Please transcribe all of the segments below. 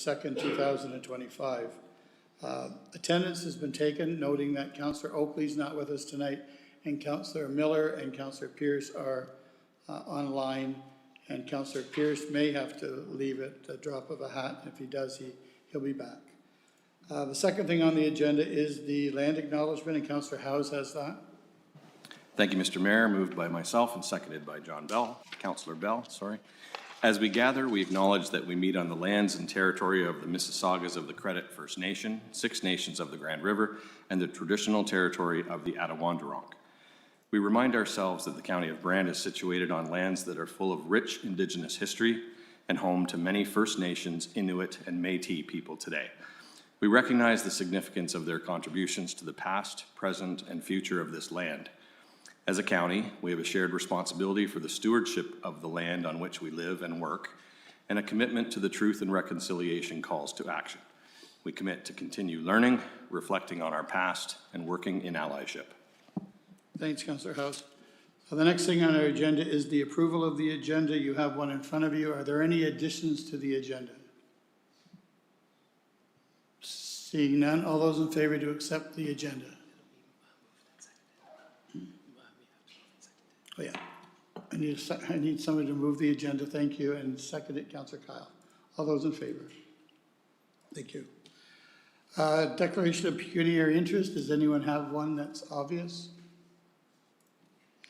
2nd, 2025. Attendance has been taken, noting that Councillor Oakley is not with us tonight, and Councillor Miller and Councillor Pierce are online, and Councillor Pierce may have to leave at the drop of a hat. If he does, he'll be back. The second thing on the agenda is the land acknowledgement, and Councillor Howes has that. Thank you, Mr. Mayor. Moved by myself and seconded by Councillor Bell, sorry. As we gather, we acknowledge that we meet on the lands and territory of the Mississaugas of the Credit First Nation, Six Nations of the Grand River, and the traditional territory of the Attawandarong. We remind ourselves that the County of Brant is situated on lands that are full of rich Indigenous history and home to many First Nations, Inuit, and Métis people today. We recognize the significance of their contributions to the past, present, and future of this land. As a county, we have a shared responsibility for the stewardship of the land on which we live and work, and a commitment to the Truth and Reconciliation calls to action. We commit to continue learning, reflecting on our past, and working in allyship. Thanks, Councillor Howes. The next thing on our agenda is the approval of the agenda. You have one in front of you. Are there any additions to the agenda? Seeing none, all those in favor to accept the agenda? Oh yeah, I need somebody to move the agenda, thank you, and second it, Councillor Kyle. All those in favor? Thank you. Declaration of pecuniary interest, does anyone have one that's obvious?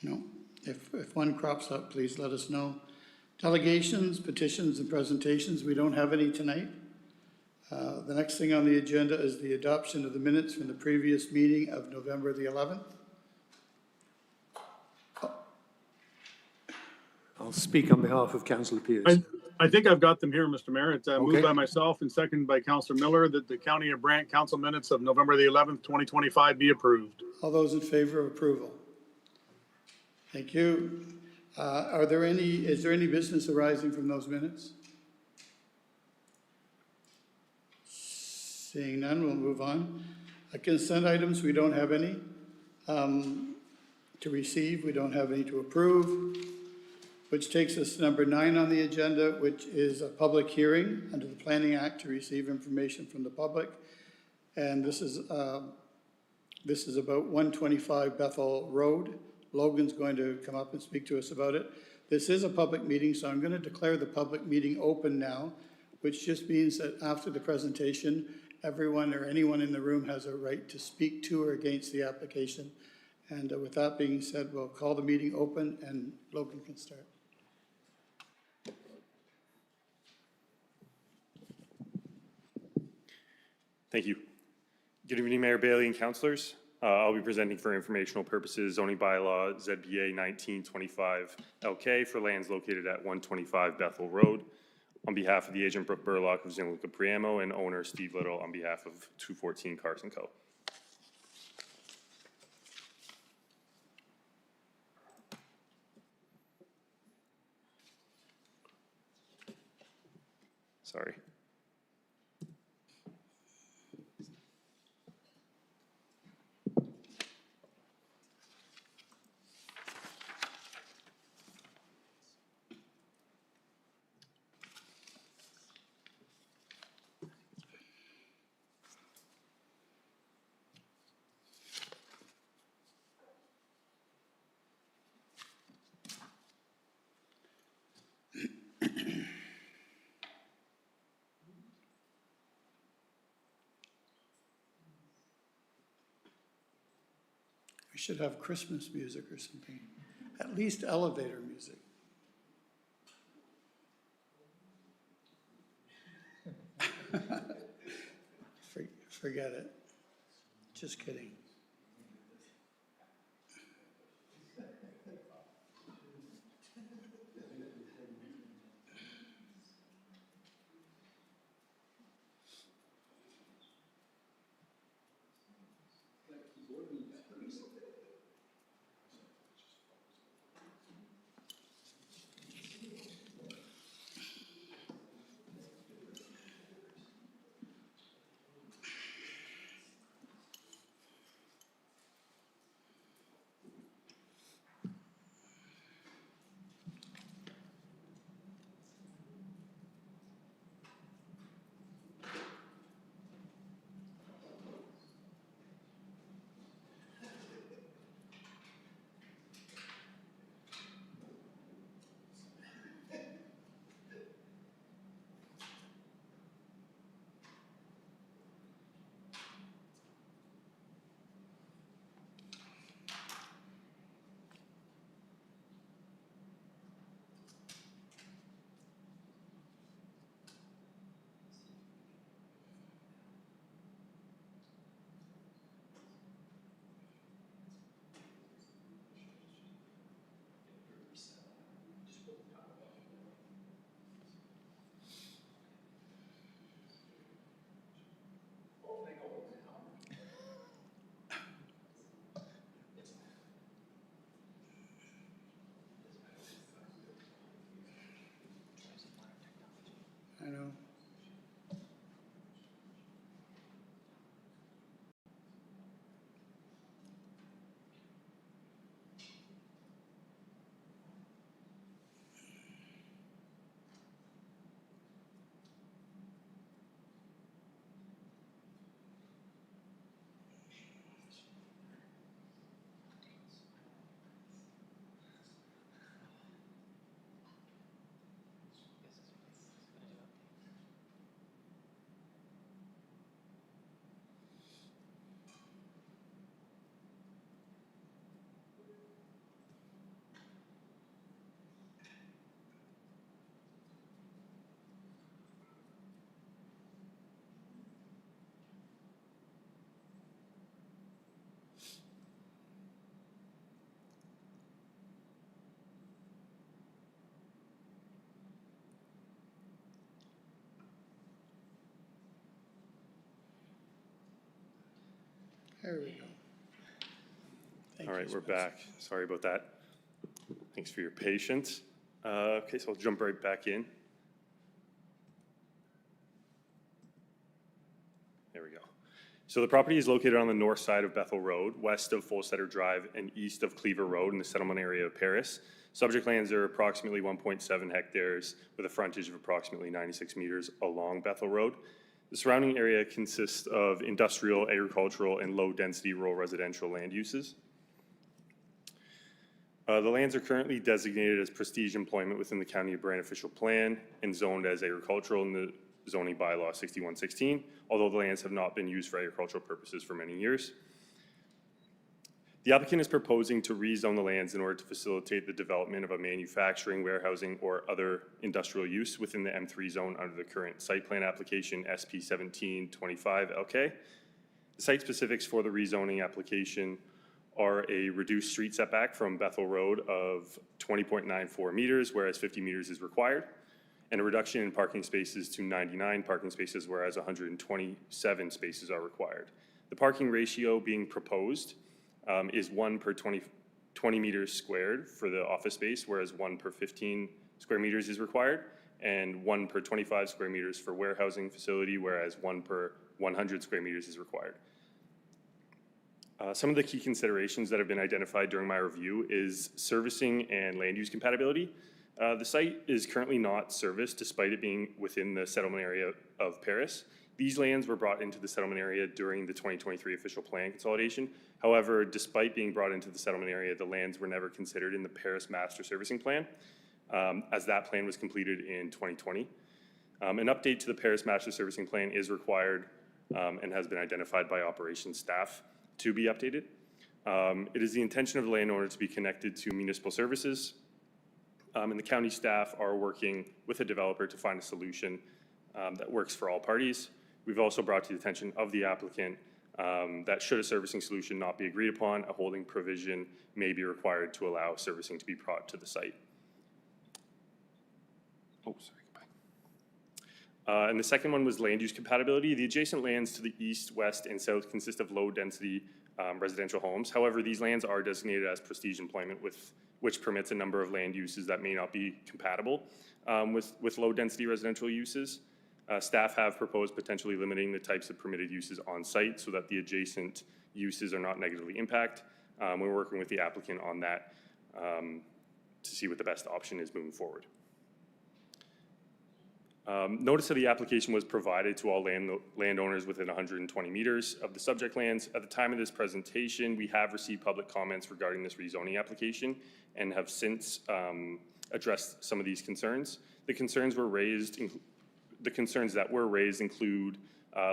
No? If one crops up, please let us know. Delegations, petitions, and presentations, we don't have any tonight. The next thing on the agenda is the adoption of the minutes from the previous meeting of November the 11th. I'll speak on behalf of Councillor Pierce. I think I've got them here, Mr. Mayor. It's Okay. moved by myself and seconded by Councillor Miller that the County of Brant Council minutes of November the 11th, 2025 be approved. All those in favor of approval? Thank you. Is there any business arising from those minutes? Seeing none, we'll move on. Consent items, we don't have any. To receive, we don't have any to approve, which takes us to number 9 on the agenda, which is a public hearing under the Planning Act to receive information from the public. And this is about 125 Bethel Road. Logan's going to come up and speak to us about it. This is a public meeting, so I'm going to declare the public meeting open now, which just means that after the presentation, everyone or anyone in the room has a right to speak to or against the application. And with that being said, we'll call the meeting open and Logan can start. Thank you. Good evening, Mayor Bailey and councillors. I'll be presenting for informational purposes zoning bylaw ZBA 1925 LK for lands located at 125 Bethel Road on behalf of the agent Brooke Burlock of Zinluca Priamo and owner Steve Little on behalf of 214 Cars & Co. Sorry. We should have Christmas music or something, at least elevator music. Forget it. Just kidding. There we go. Thank All you, right, we're Spencer. back. Sorry about that. Thanks for your patience. Okay, so I'll jump right back in. There we go. So the property is located on the north side of Bethel Road, west of Folstetter Drive, and east of Cleaver Road in the settlement area of Paris. Subject lands are approximately 1.7 hectares with a frontage of approximately 96 meters along Bethel Road. The surrounding area consists of industrial, agricultural, and low-density rural residential land uses. The lands are currently designated as prestige employment within the County of Brant official plan and zoned as agricultural in the zoning bylaw 6116, although the lands have not been used for agricultural purposes for many years. The applicant is proposing to rezone the lands in order to facilitate the development of a manufacturing, warehousing, or other industrial use within the M3 zone under the current site plan application SP 1725 LK. The site specifics for the rezoning application are a reduced street setback from Bethel Road of 20.94 meters, whereas 50 meters is required, and a reduction in parking spaces to 99 parking spaces, whereas 127 spaces are required. The parking ratio being proposed is 1 per 20 meters squared for the office space, whereas 1 per 15 square meters is required, and 1 per 25 square meters for warehousing facility, whereas 1 per 100 square meters is required. Some of the key considerations that have been identified during my review is servicing and land use compatibility. The site is currently not serviced despite it being within the settlement area of Paris. These lands were brought into the settlement area during the 2023 official plan consolidation. However, despite being brought into the settlement area, the lands were never considered in the Paris Master Servicing Plan, as that plan was completed in 2020. An update to the Paris Master Servicing Plan is required and has been identified by operations staff to be updated. It is the intention of the landowner to be connected to municipal services, and the county staff are working with a developer to find a solution that works for all parties. We've also brought to the attention of the applicant that should a servicing solution not be agreed upon, a holding provision may be required to allow servicing to be brought to the site. Oh, sorry, goodbye. And the second one was land use compatibility. The adjacent lands to the east, west, and south consist of low-density residential homes. However, these lands are designated as prestige employment, which permits a number of land uses that may not be compatible with low-density residential uses. Staff have proposed potentially limiting the types of permitted uses on site so that the adjacent uses are not negatively impacted. We're working with the applicant on that to see what the best option is moving forward. Notice of the application was provided to all landowners within 120 meters of the subject lands. At the time of this presentation, we have received public comments regarding this rezoning application and have since addressed some of these concerns. The concerns that were raised include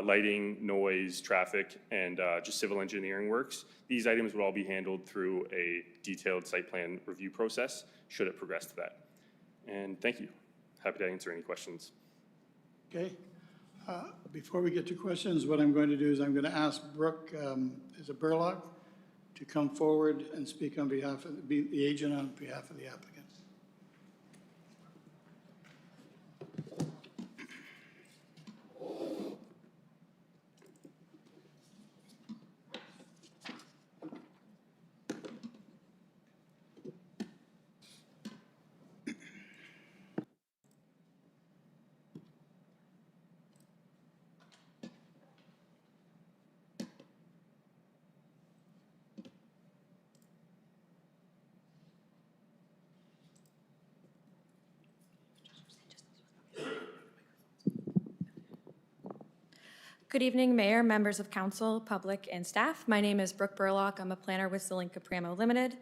lighting, noise, traffic, and just civil engineering works. These items would all be handled through a detailed site plan review process, should it progress to that. And thank you. Happy to answer any questions. Okay. Before we get to questions, what I'm going to do is I'm going to ask Brooke, is it Burlock, to come forward and speak on behalf of, be the agent on behalf of the applicant. Good evening, Mayor, members of council, public, and staff. My name is Brooke Burlock. I'm a planner with Zelenka Pramo Limited.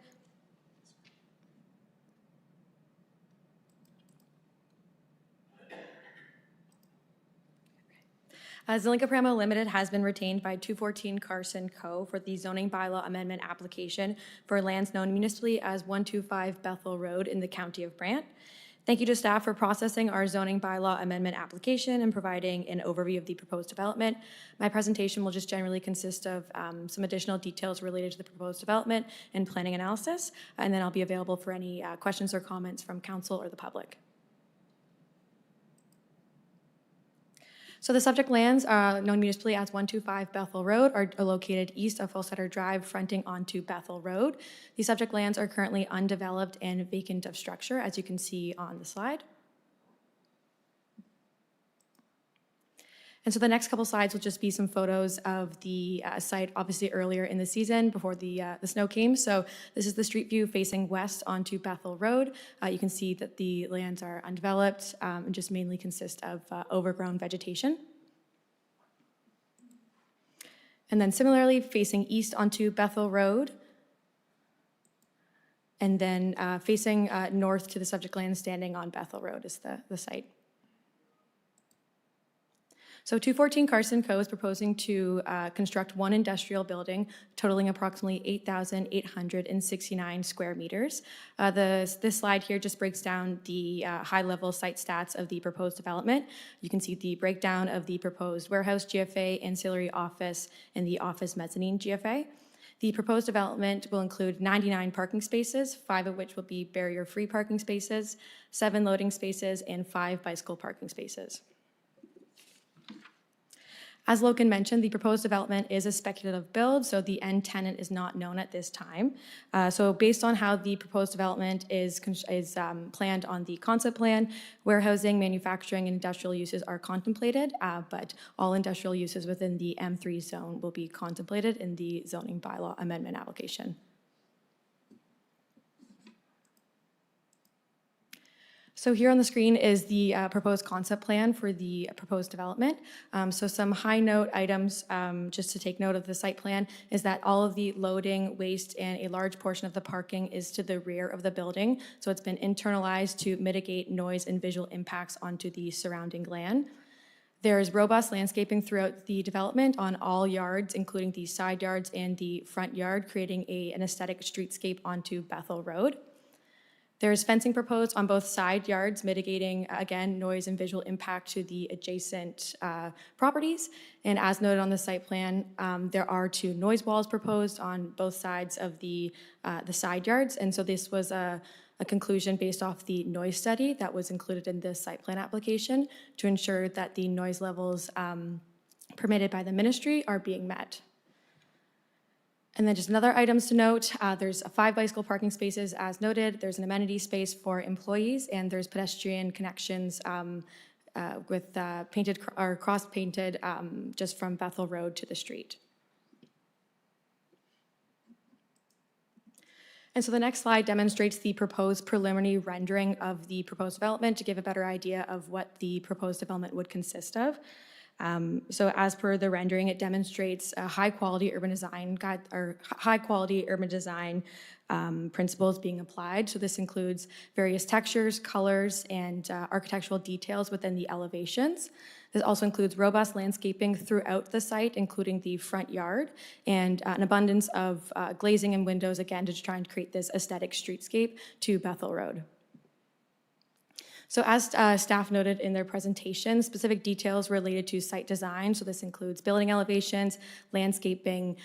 Zelenka Pramo Limited has been retained by 214 Carson Co. for the zoning bylaw amendment application for lands known municipally as 125 Bethel Road in the County of Brant. Thank you to staff for processing our zoning bylaw amendment application and providing an overview of the proposed development. My presentation will just generally consist of some additional details related to the proposed development and planning analysis, and then I'll be available for any questions or comments from council or the public. So the subject lands, known municipally as 125 Bethel Road, are located east of Fulsetter Drive, fronting onto Bethel Road. The subject lands are currently undeveloped and vacant of structure, as you can see on the slide. And so the next couple slides will just be some photos of the site, obviously earlier in the season before the snow came. So this is the street view facing west onto Bethel Road. You can see that the lands are undeveloped and just mainly consist of overgrown vegetation. And then similarly, facing east onto Bethel Road, and then facing north to the subject land, standing on Bethel Road is the site. So 214 Carson Co. is proposing to construct one industrial building totaling approximately 8,869 square meters. This slide here just breaks down the high-level site stats of the proposed development. You can see the breakdown of the proposed warehouse GFA, ancillary office, and the office mezzanine GFA. The proposed development will include 99 parking spaces, 5 of which will be barrier-free parking spaces, 7 loading spaces, and 5 bicycle parking spaces. As Logan mentioned, the proposed development is a speculative build, so the end tenant is not known at this time. So based on how the proposed development is planned on the concept plan, warehousing, manufacturing, and industrial uses are contemplated, but all industrial uses within the M3 zone will be contemplated in the zoning bylaw amendment application. So here on the screen is the proposed concept plan for the proposed development. So some high note items, just to take note of the site plan, is that all of the loading, waste, and a large portion of the parking is to the rear of the building. So it's been internalized to mitigate noise and visual impacts onto the surrounding land. There is robust landscaping throughout the development on all yards, including the side yards and the front yard, creating an aesthetic streetscape onto Bethel Road. There's fencing proposed on both side yards, mitigating, again, noise and visual impact to the adjacent properties. And as noted on the site plan, there are 2 noise walls proposed on both sides of the side yards. And so this was a conclusion based off the noise study that was included in the site plan application to ensure that the noise levels permitted by the ministry are being met. And then just another items to note, there's 5 bicycle parking spaces as noted, there's an amenity space for employees, and there's pedestrian connections with painted or cross-painted just from Bethel Road to the street. And so the next slide demonstrates the proposed preliminary rendering of the proposed development to give a better idea of what the proposed development would consist of. So as per the rendering, it demonstrates a high-quality urban design principles being applied. So this includes various textures, colors, and architectural details within the elevations. This also includes robust landscaping throughout the site, including the front yard, and an abundance of glazing and windows, again, to try and create this aesthetic streetscape to Bethel Road. So as staff noted in their presentation, specific details related to site design, so this includes building elevations, landscaping,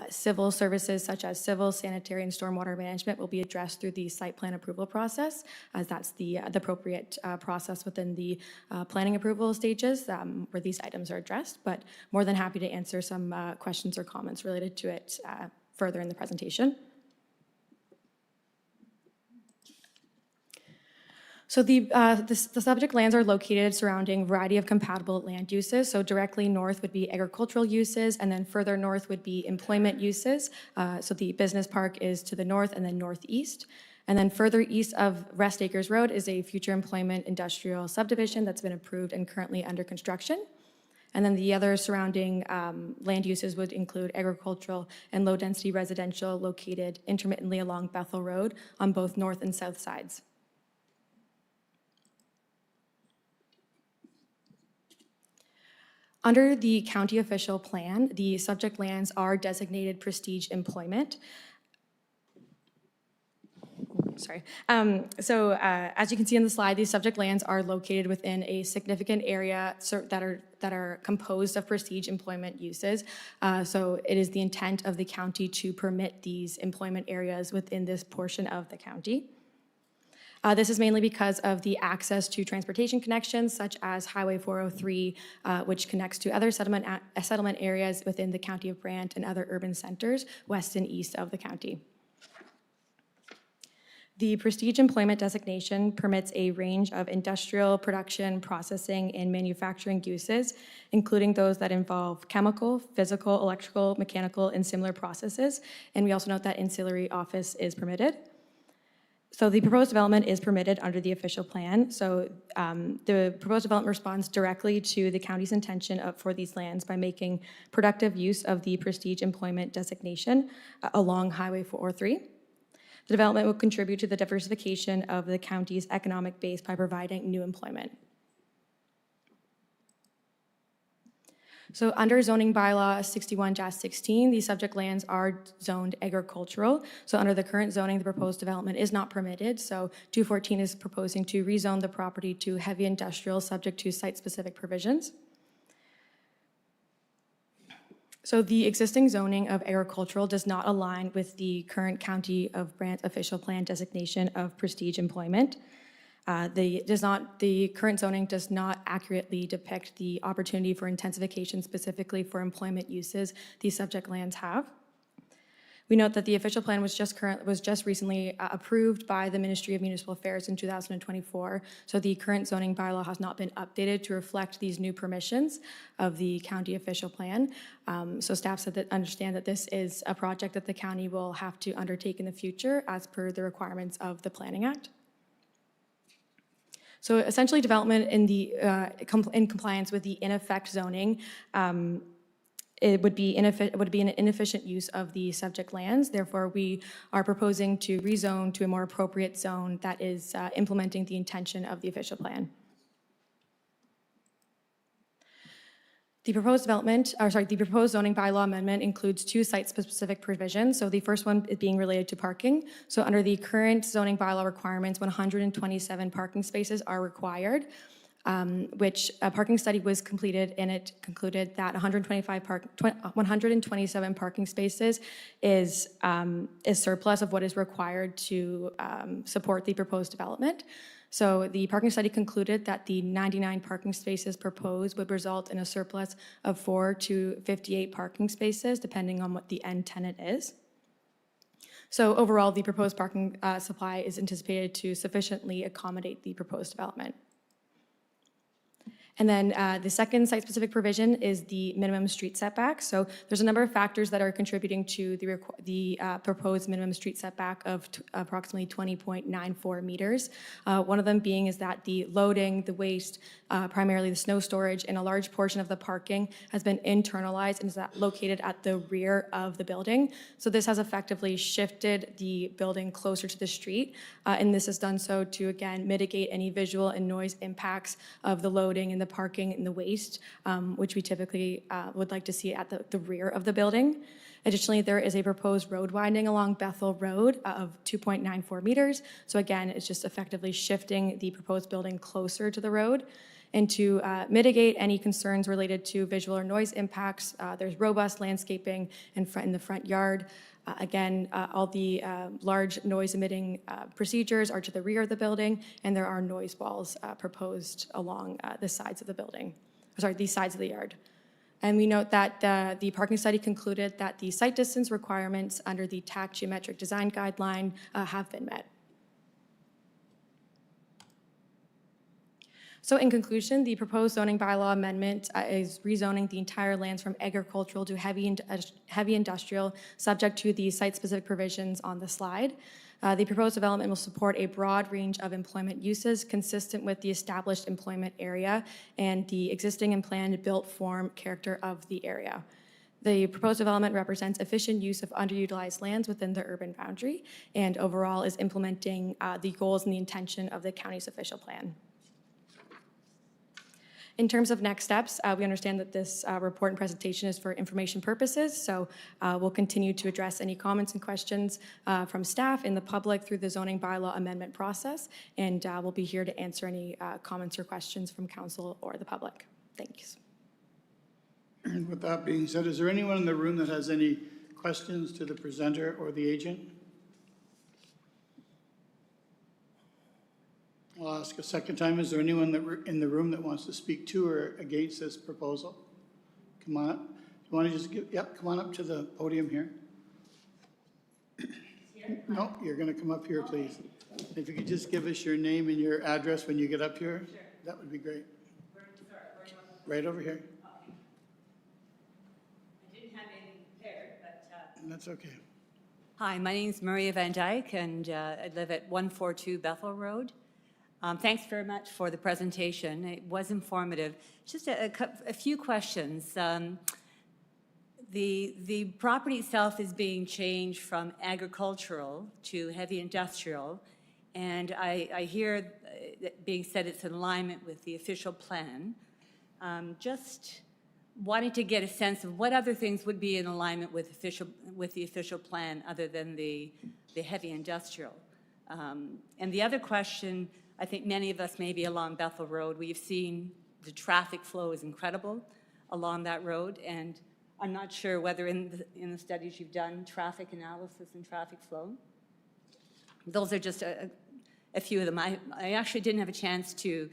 civil services such as civil, sanitary, and stormwater management will be addressed through the site plan approval process, as that's the appropriate process within the planning approval stages where these items are addressed, but more than happy to answer some questions or comments related to it further in the presentation. So the subject lands are located surrounding a variety of compatible land uses. So directly north would be agricultural uses, and then further north would be employment uses. So the business park is to the north and then northeast. And then further east of Rest Acres Road is a future employment industrial subdivision that's been approved and currently under construction. And then the other surrounding land uses would include agricultural and low-density residential located intermittently along Bethel Road on both north and south sides. Under the county official plan, the subject lands are designated prestige employment. Sorry. As you can see in the slide, these subject lands are located within a significant area that are composed of prestige employment uses. So it is the intent of the county to permit these employment areas within this portion of the county. This is mainly because of the access to transportation connections such as Highway 403, which connects to other settlement areas within the County of Brant and other urban centers west and east of the county. The Prestige Employment Designation permits a range of industrial production, processing, and manufacturing uses, including those that involve chemical, physical, electrical, mechanical, and similar processes. And we also note that ancillary office is permitted. So the proposed development is permitted under the official plan. So the proposed development responds directly to the county's intention for these lands by making productive use of the Prestige Employment Designation along Highway 403. The development will contribute to the diversification of the county's economic base by providing new employment. So under zoning bylaw 61-16, these subject lands are zoned agricultural. So under the current zoning, the proposed development is not permitted. So 214 is proposing to rezone the property to heavy industrial subject to site-specific provisions. So the existing zoning of agricultural does not align with the current County of Brant official plan designation of prestige employment. The current zoning does not accurately depict the opportunity for intensification specifically for employment uses these subject lands have. We note that the official plan was just recently approved by the Ministry of Municipal Affairs in 2024. So the current zoning bylaw has not been updated to reflect these new permissions of the county official plan. So staff said that understand that this is a project that the county will have to undertake in the future as per the requirements of the Planning Act. So essentially, development in in compliance with the in effect zoning. It would be an inefficient use of the subject lands. Therefore, we are proposing to rezone to a more appropriate zone that is implementing the intention of the official plan. The proposed zoning bylaw amendment includes two site-specific provisions. So the first one is being related to parking. So under the current zoning bylaw requirements, 127 parking spaces are required. Which a parking study was completed, and it concluded that 127 parking spaces is surplus of what is required to support the proposed development. So the parking study concluded that the 99 parking spaces proposed would result in a surplus of 4 to 58 parking spaces, depending on what the end tenant is. So overall, the proposed parking supply is anticipated to sufficiently accommodate the proposed development. And then the second site-specific provision is the minimum street setback. So there's a number of factors that are contributing to the proposed minimum street setback of approximately 20.94 meters. One of them being is that the loading, the waste, primarily the snow storage, and a large portion of the parking has been internalized and is located at the rear of the building. So this has effectively shifted the building closer to the street, and this has done so to, again, mitigate any visual and noise impacts of the loading and the parking and the waste, which we typically would like to see at the rear of the building. Additionally, there is a proposed road widening along Bethel Road of 2.94 meters. So again, it's just effectively shifting the proposed building closer to the road. And to mitigate any concerns related to visual or noise impacts, there's robust landscaping in the front yard. Again, all the large noise-emitting procedures are to the rear of the building, and there are noise walls proposed along the sides of the building, these sides of the yard. And we note that the parking study concluded that the site distance requirements under the TAC geometric design guideline have been met. So in conclusion, the proposed zoning bylaw amendment is rezoning the entire lands from agricultural to heavy industrial, subject to the site-specific provisions on the slide. The proposed development will support a broad range of employment uses consistent with the established employment area and the existing and planned built form character of the area. The proposed development represents efficient use of underutilized lands within the urban boundary and overall is implementing the goals and the intention of the county's official plan. In terms of next steps, we understand that this report and presentation is for information purposes, so we'll continue to address any comments and questions from staff and the public through the zoning bylaw amendment process, and we'll be here to answer any comments or questions from council or the public. Thanks. And with that being said, is there anyone in the room that has any questions to the presenter or the agent? I'll ask a second time. Is there anyone in the room that wants to speak to or against this proposal? Come on up. You want to just come on up to the podium here. No, you're going to come up here, please. If you could just give us your name and your address when you get up here, that would be great. Right over here. I didn't have anything prepared, but. That's okay. Hi, my name's Maria Van Dyke, and I live at 142 Bethel Road. Thanks very much for the presentation. It was informative. Just a few questions. The property itself is being changed from agricultural to heavy industrial, and I hear it being said it's in alignment with the official plan. Just wanting to get a sense of what other things would be in alignment with the official plan other than the heavy industrial. And the other question, I think many of us maybe along Bethel Road, we've seen the traffic flow is incredible along that road, and I'm not sure whether in the studies you've done traffic analysis and traffic flow. Those are just a few of them. I actually didn't have a chance to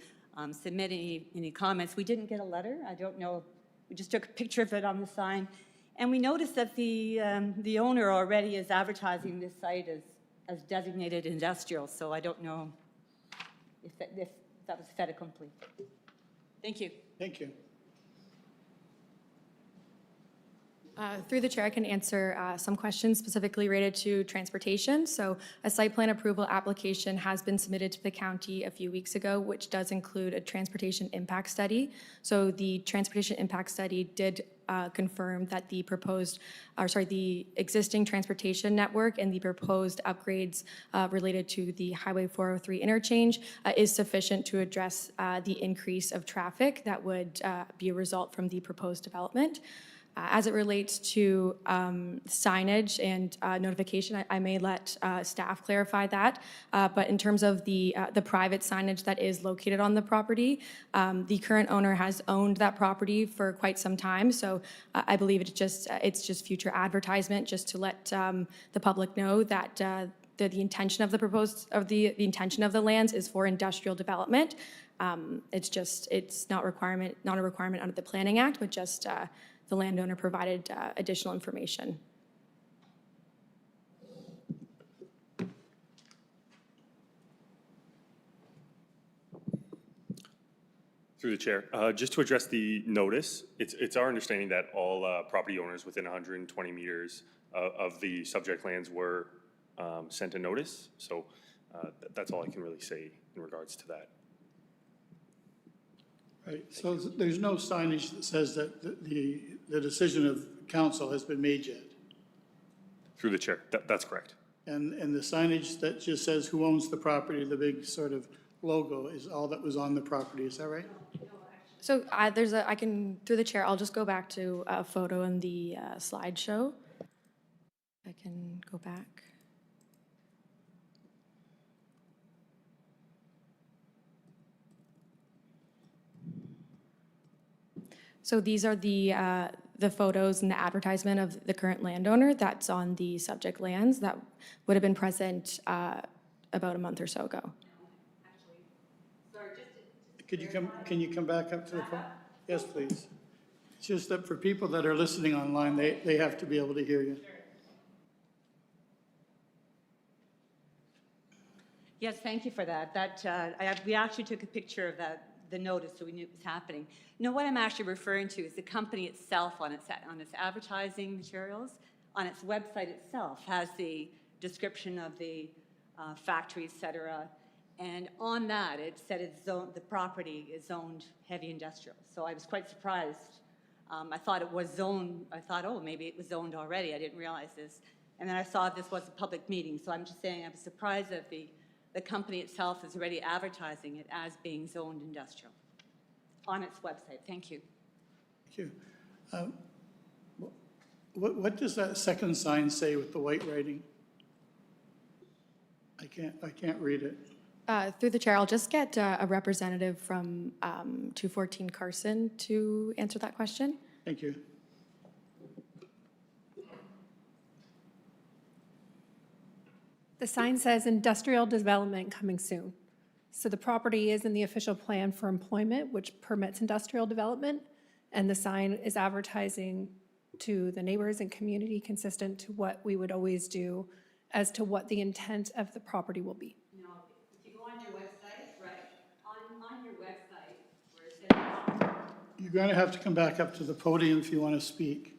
submit any comments. We didn't get a letter. I don't know. We just took a picture of it on the sign. And we noticed that the owner already is advertising this site as designated industrial, so I don't know if that was fait accompli. Thank you. Thank you. Through the chair, I can answer some questions specifically related to transportation. So a site plan approval application has been submitted to the county a few weeks ago, which does include a transportation impact study. So the transportation impact study did confirm that the existing transportation network and the proposed upgrades related to the Highway 403 interchange is sufficient to address the increase of traffic that would be a result from the proposed development. As it relates to signage and notification, I may let staff clarify that. But in terms of the private signage that is located on the property, the current owner has owned that property for quite some time. So I believe it's just future advertisement, just to let the public know that the intention of the intention of the lands is for industrial development. It's not a requirement under the Planning Act, but just the landowner provided additional information. Through the chair, just to address the notice, it's our understanding that all property owners within 120 meters of the subject lands were sent a notice. So that's all I can really say in regards to that. Right, so there's no signage that says that the decision of council has been made yet? Through the chair, that's correct. And the signage that just says who owns the property, the big sort of logo, is all that was on the property, is that right? So through the chair, I'll just go back to a photo in the slideshow. I can go back. So these are the photos and the advertisement of the current landowner that's on the subject lands that would have been present about a month or so ago. Can you come back up to the phone? Yes, please. It's just that for people that are listening online, they have to be able to hear you. Yes, thank you for that. We actually took a picture of the notice, so we knew it was happening. No, what I'm actually referring to is the company itself on its advertising materials, on its website itself, has the description of the factory, et cetera. And on that, it said the property is zoned heavy industrial. So I was quite surprised. I thought it was zoned. I thought, oh, maybe it was zoned already. I didn't realize this. And then I saw this was a public meeting. So I'm just saying I was surprised that the company itself is already advertising it as being zoned industrial on its website. Thank you. Thank you. What does that second sign say with the white writing? I can't read it. Through the chair, I'll just get a representative from 214 Carson to answer that question. Thank you. The sign says industrial development coming soon. So the property is in the official plan for employment, which permits industrial development, and the sign is advertising to the neighbors and community consistent to what we would always do as to what the intent of the property will be. No, if you go on your website, right, on your website, where it says, You're going to have to come back up to the podium if you want to speak.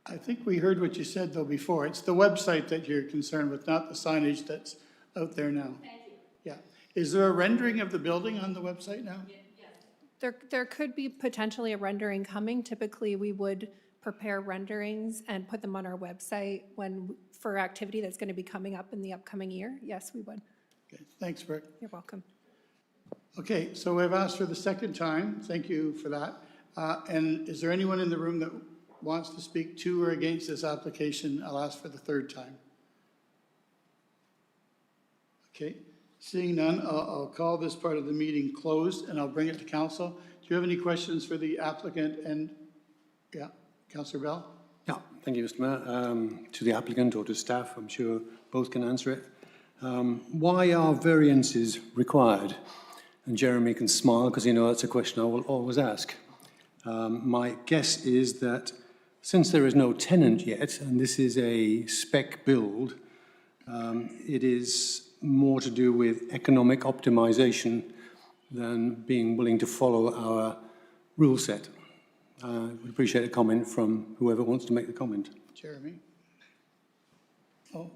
I think we heard what you said, though, before. It's the website that you're concerned with, not the signage that's out there now. thank you, Yeah. Is there a rendering of the building on the website now? yes. There could be potentially a rendering coming. Typically, we would prepare renderings and put them on our website for activity that's going to be coming up in the upcoming year. Yes, we would. Okay, thanks, Brooke. You're welcome. Okay, so we've asked for the second time. Thank you for that. And is there anyone in the room that wants to speak to or against this application? I'll ask for the third time. Okay, seeing none, I'll call this part of the meeting closed and I'll bring it to council. Do you have any questions for the applicant? And, yeah, Councillor Bell? Yeah, thank you, Mr. Mayor. To the applicant or to staff, I'm sure both can answer it. Why are variances required? And Jeremy can smile because you know that's a question I will always ask. My guess is that since there is no tenant yet, and this is a spec build, it is more to do with economic optimization than being willing to follow our rule set. Would appreciate a comment from whoever wants to make the comment. Jeremy? Oh,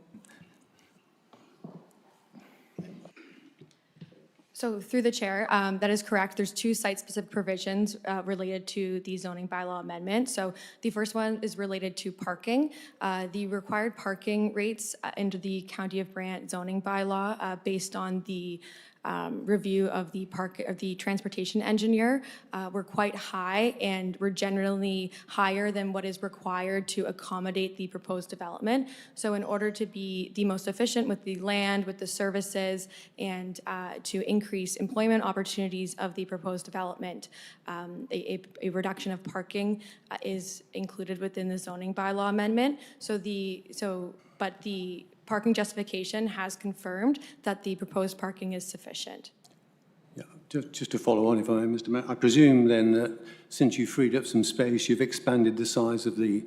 So through the chair, that is correct. There's two site-specific provisions related to the zoning bylaw amendment. So the first one is related to parking. The required parking rates under the County of Brant zoning bylaw based on the review of the transportation engineer were quite high and were generally higher than what is required to accommodate the proposed development. So in order to be the most efficient with the land, with the services, and to increase employment opportunities of the proposed development, a reduction of parking is included within the zoning bylaw amendment. But the parking justification has confirmed that the proposed parking is sufficient. Yeah, just to follow on, if I may, Mr. Mayor, I presume then that since you freed up some space, you've expanded the size of the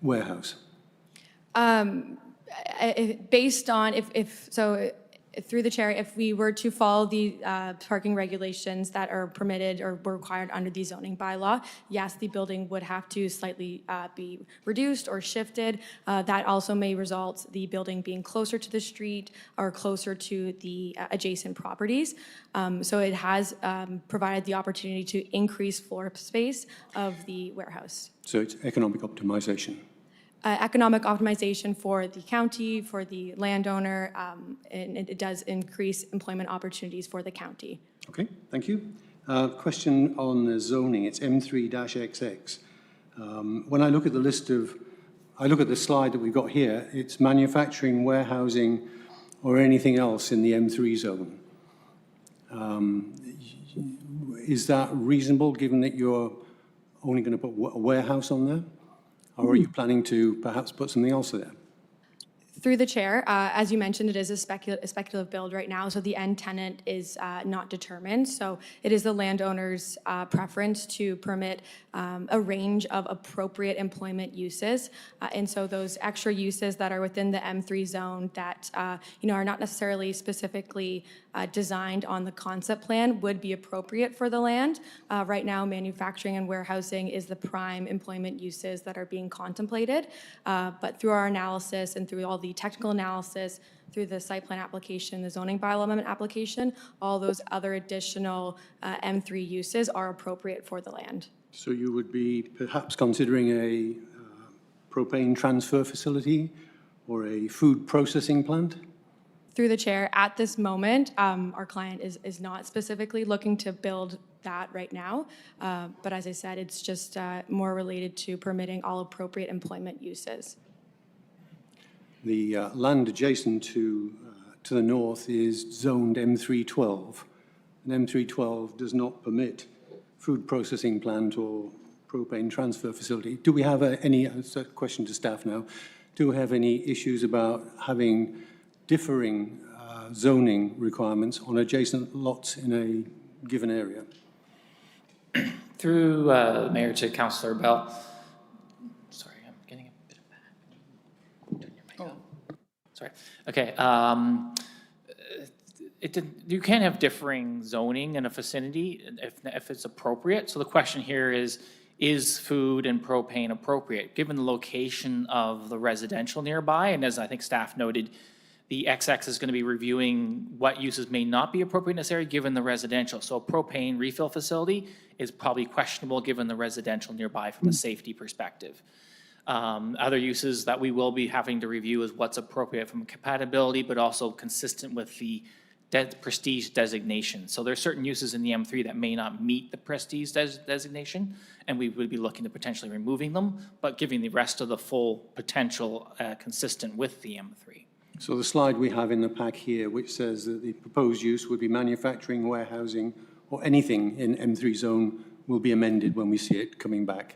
warehouse. Based on, through the chair, if we were to follow the parking regulations that are permitted or were required under the zoning bylaw, yes, the building would have to slightly be reduced or shifted. That also may result the building being closer to the street or closer to the adjacent properties. So it has provided the opportunity to increase floor space of the warehouse. So it's economic optimization. Economic optimization for the county, for the landowner, and it does increase employment opportunities for the county. Okay, thank you. Question on the zoning, it's M3-XX. When I look at the slide that we've got here, it's manufacturing, warehousing, or anything else in the M3 zone. Is that reasonable, given that you're only going to put a warehouse on there? Or are you planning to perhaps put something else there? Through the chair, as you mentioned, it is a speculative build right now, so the end tenant is not determined. So it is the landowner's preference to permit a range of appropriate employment uses. And so those extra uses that are within the M3 zone that are not necessarily specifically designed on the concept plan would be appropriate for the land. Right now, manufacturing and warehousing is the prime employment uses that are being contemplated. But through our analysis and through all the technical analysis, through the site plan application, the zoning bylaw amendment application, all those other additional M3 uses are appropriate for the land. So you would be perhaps considering a propane transfer facility or a food processing plant? Through the chair, at this moment, our client is not specifically looking to build that right now. But as I said, it's just more related to permitting all appropriate employment uses. The land adjacent to the north is zoned M312. And M312 does not permit food processing plant or propane transfer facility. Do we have any, it's a question to staff now, do we have any issues about having differing zoning requirements on adjacent lots in a given area. Through Mayor to Councillor Bell. Sorry, I'm getting a bit of that. Turn your mic up. Sorry. Okay. You can have differing zoning in a vicinity if it's appropriate. So the question here is food and propane appropriate? Given the location of the residential nearby, and as I think staff noted, the XX is going to be reviewing what uses may not be appropriate in this area given the residential. So a propane refill facility is probably questionable given the residential nearby from a safety perspective. Other uses that we will be having to review is what's appropriate from a compatibility, but also consistent with the prestige designation. So there are certain uses in the M3 that may not meet the prestige designation, and we would be looking to potentially removing them, but giving the rest of the full potential consistent with the M3. So the slide we have in the pack here, which says that the proposed use would be manufacturing, warehousing, or anything in M3 zone, will be amended when we see it coming back.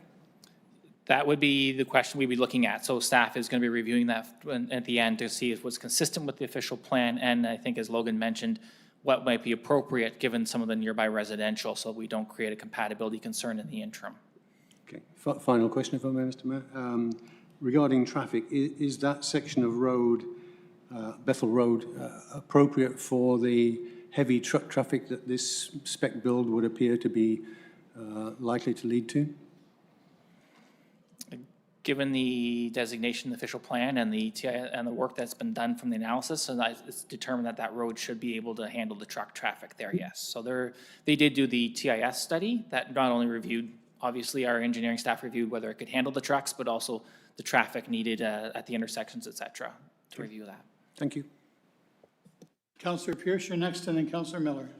That would be the question we'd be looking at. So staff is going to be reviewing that at the end to see if what's consistent with the official plan, and I think as Logan mentioned, what might be appropriate given some of the nearby residential, so we don't create a compatibility concern in the interim. Okay. Final question, if I may, Mr. Mayor. Regarding traffic, is that section of road, Bethel Road, appropriate for the heavy truck traffic that this spec build would appear to be likely to lead to? Given the designation, the official plan, and the TI and the work that's been done from the analysis, and it's determined that that road should be able to handle the truck traffic there, yes. So they did do the TIS study that not only reviewed, obviously our engineering staff reviewed whether it could handle the trucks, but also the traffic needed at the intersections, et cetera, to review that. Thank you. Councillor Pierce, you're next, and then Councillor Miller.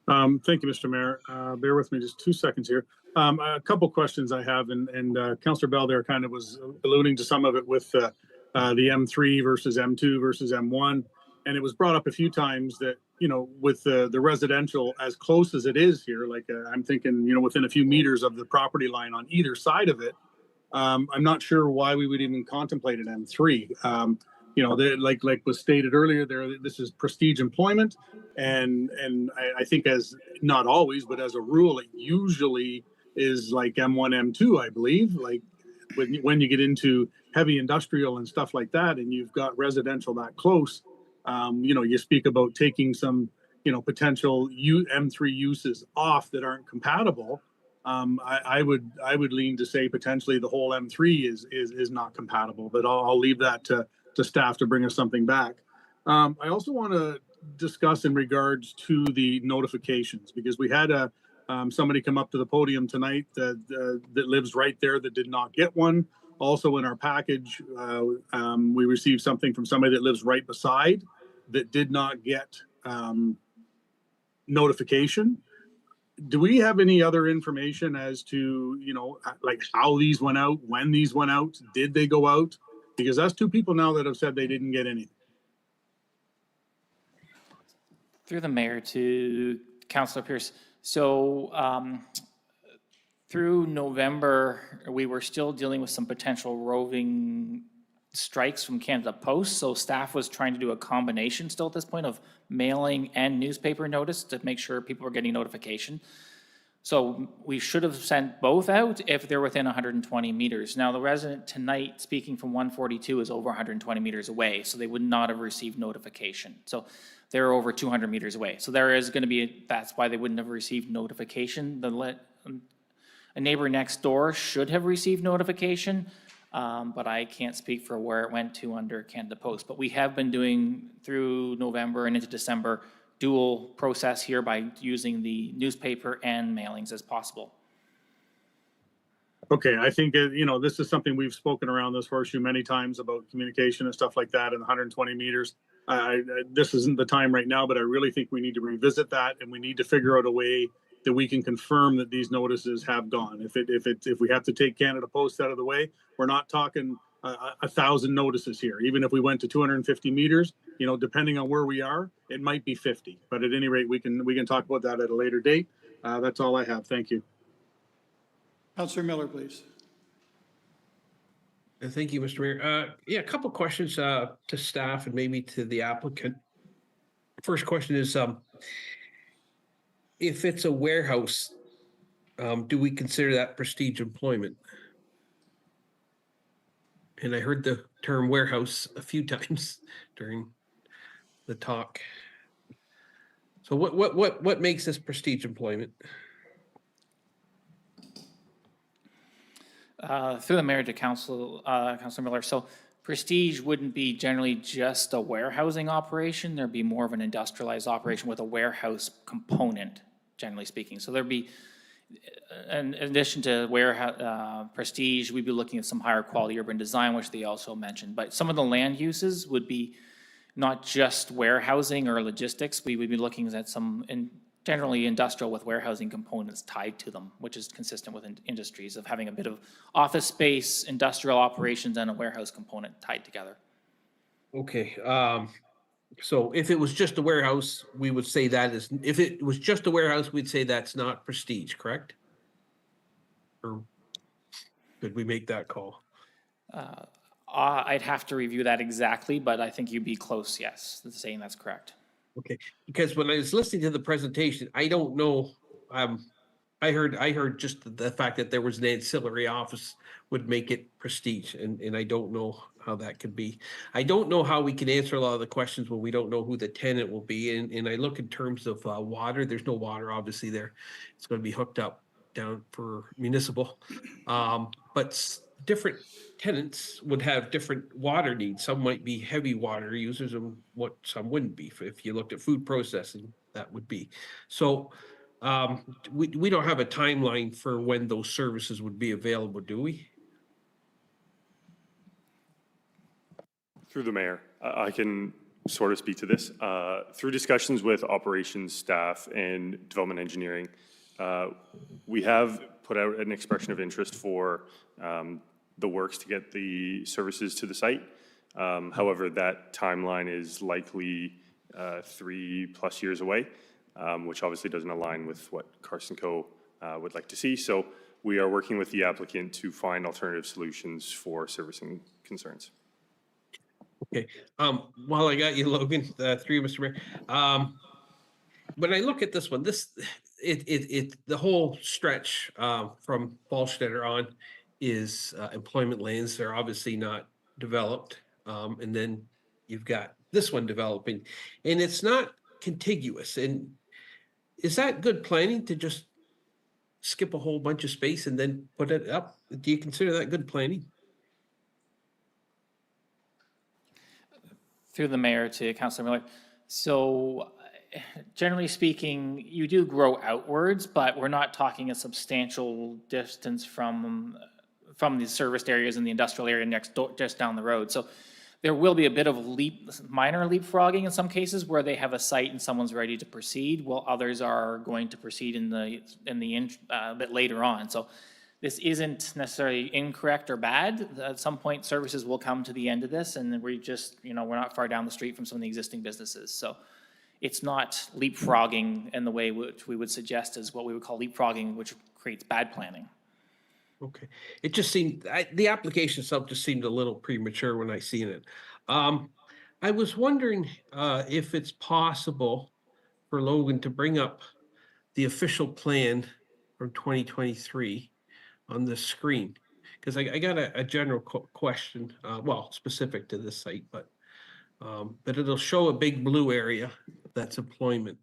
Thank you, Mr. Mayor. Bear with me just 2 seconds here. A couple questions I have, and Councillor Bell there kind of was alluding to some of it with the M3 versus M2 versus M1. And it was brought up a few times that, you know, with the residential as close as it is here, like I'm thinking, you know, within a few meters of the property line on either side of it, I'm not sure why we would even contemplate an M3. You know, like was stated earlier, this is prestige employment, and I think as not always, but as a rule, it usually is like M1, M2, I believe. Like when you get into heavy industrial and stuff like that, and you've got residential that close, you know, you speak about taking some, you know, potential M3 uses off that aren't compatible. I would lean to say potentially the whole M3 is not compatible, but I'll leave that to staff to bring us something back. I also want to discuss in regards to the notifications, because we had somebody come up to the podium tonight that lives right there that did not get one. Also in our package, we received something from somebody that lives right beside that did not get notification. Do we have any other information as to, you know, like how these went out, when these went out, did they go out? Because that's 2 people now that have said they didn't get anything. Through the mayor to Councillor Pierce. So through November, we were still dealing with some potential roving strikes from Canada Post. So staff was trying to do a combination still at this point of mailing and newspaper notice to make sure people were getting notification. So we should have sent both out if they're within 120 meters. Now the resident tonight speaking from 142 is over 120 meters away, so they would not have received notification. So they're over 200 meters away. So there is going to be, that's why they wouldn't have received notification. A neighbor next door should have received notification, but I can't speak for where it went to under Canada Post. But we have been doing through November and into December dual process here by using the newspaper and mailings as possible. Okay, I think, you know, this is something we've spoken around this horseshoe many times about communication and stuff like that in 120 meters. This isn't the time right now, but I really think we need to revisit that, and we need to figure out a way that we can confirm that these notices have gone. If we have to take Canada Post out of the way, we're not talking 1,000 notices here. Even if we went to 250 meters, you know, depending on where we are, it might be 50. But at any rate, we can talk about that at a later date. That's all I have. Thank you. Councillor Miller, please. Thank you, Mr. Mayor. Yeah, a couple questions to staff and maybe to the applicant. first question is, if it's a warehouse, do we consider that prestige employment? And I heard the term warehouse a few times during the talk. So what makes this prestige employment? Through the mayor to Councilor Miller. So Prestige wouldn't be generally just a warehousing operation. There'd be more of an industrialized operation with a warehouse component, generally speaking. So there'd be, in addition to warehouse, Prestige, we'd be looking at some higher quality urban design, which they also mentioned. But some of the land uses would be not just warehousing or logistics. We would be looking at some generally industrial with warehousing components tied to them, which is consistent with industries of having a bit of office space, industrial operations, and a warehouse component tied together. Okay, so if it was just a warehouse, we would say that is, if it was just a warehouse, we'd say that's not prestige, correct? Or could we make that call? I'd have to review that exactly, but I think you'd be close, yes, saying that's correct. Okay, because when I was listening to the presentation, I don't know, I heard just the fact that there was an ancillary office would make it prestige, and I don't know how that could be. I don't know how we can answer a lot of the questions when we don't know who the tenant will be, and I look in terms of water, there's no water obviously there. It's gonna be hooked up down for municipal, but different tenants would have different water needs. Some might be heavy water users and some wouldn't be. If you looked at food processing, that would be. So we don't have a timeline for when those services would be available, do we? Through the mayor, I can sort of speak to this. Through discussions with operations staff and development engineering, we have put out an expression of interest for the works to get the services to the site. However, that timeline is likely 3+ years away, which obviously doesn't align with what Carson Co. Would like to see. So we are working with the applicant to find alternative solutions for servicing concerns. Okay, while I got you, Logan, through you, Mr. Mayor, when I look at this one, the whole stretch from Ballstetter on is employment lands. They're obviously not developed. And then you've got this one developing, and it's not contiguous. And is that good planning to just skip a whole bunch of space and then put it up? Do you consider that good planning? Through the mayor to Councilor Miller. So generally speaking, you do grow outwards, but we're not talking a substantial distance from the serviced areas in the industrial area next door, just down the road. So there will be a bit of minor leapfrogging in some cases where they have a site and someone's ready to proceed, while others are going to proceed a bit later on. So this isn't necessarily incorrect or bad. At some point, services will come to the end of this, and we just, we're not far down the street from some of the existing businesses. So it's not leapfrogging in the way which we would suggest is what we would call leapfrogging, which creates bad planning. Okay, it just seemed, the application itself just seemed a little premature when I seen it. I was wondering if it's possible for Logan to bring up the official plan from 2023 on the screen, because I got a general question, well, specific to this site, but it'll show a big blue area that's employment.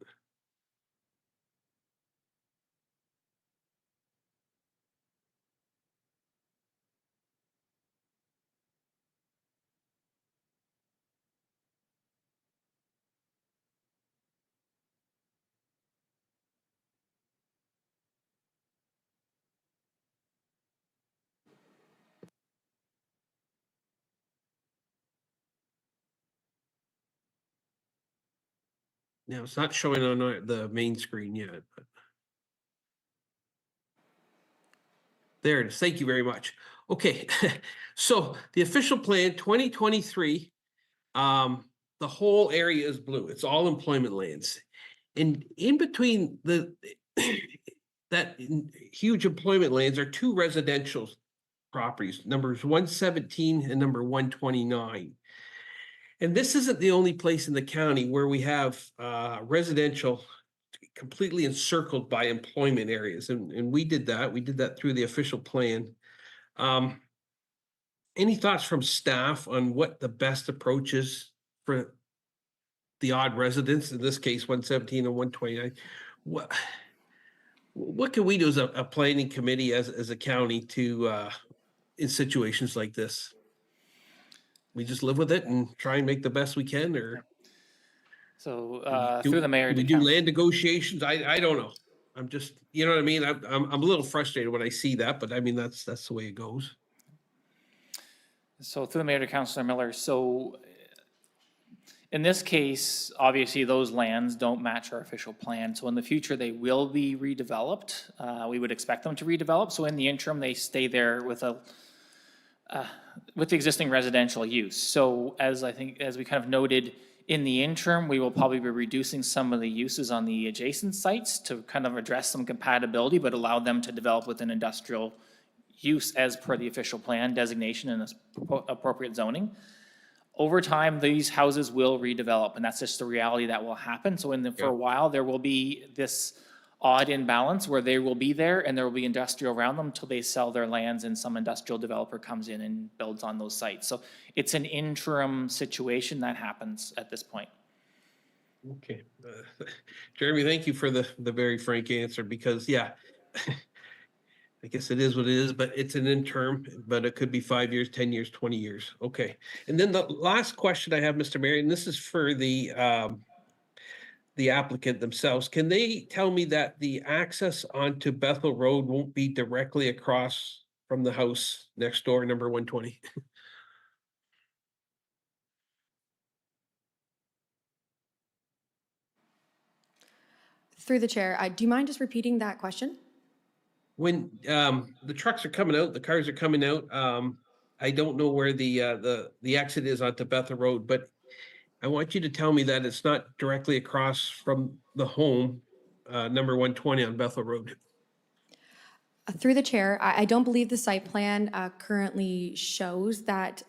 Now, it's not showing on the main screen yet. But there it is. Thank you very much. Okay, so the official plan 2023, the whole area is blue. It's all employment lands. And in between that huge employment lands are two residential properties, numbers 117 and number 129. And this isn't the only place in the county where we have residential completely encircled by employment areas. And we did that. We did that through the official plan. Any thoughts from staff on what the best approach is for the odd residents, in this case, 117 and 129? What can we do as a planning committee, as a county, to in situations like this? We just live with it and try and make the best we can, or So do- through the mayor do to we do council. land negotiations? I don't know. I'm just, you know what I mean? I'm a little frustrated when I see that, but I mean, that's the way it goes. So through the mayor to Councilor Miller, so in this case, obviously, those lands don't match our official plan. So in the future, they will be redeveloped. We would expect them to redevelop. So in the interim, they stay there with the existing residential use. So as we kind of noted, in the interim, we will probably be reducing some of the uses on the adjacent sites to kind of address some compatibility, but allow them to develop with an industrial use as per the official plan designation and appropriate zoning. Over time, these houses will redevelop, and that's just the reality that will happen. So for a while, there will be this odd imbalance where they will be there and there will be industrial around them until they sell their lands and some industrial developer comes in and builds on those sites. So it's an interim situation that happens at this point. Okay. Jeremy, thank you for the very frank answer, because yeah, I guess it is what it is, but it's an interim, but it could be 5 years, 10 years, 20 years. Okay. And then the last question I have, Mr. Mayor, and this is for the applicant themselves. Can they tell me that the access onto Bethel Road won't be directly across from the house next door, number 120? Through the chair, do you mind just repeating that question? When the trucks are coming out, the cars are coming out, I don't know where the exit is onto Bethel Road, but I want you to tell me that it's not directly across from the home, number 120 on Bethel Road. Through the chair, I don't believe the site plan currently shows that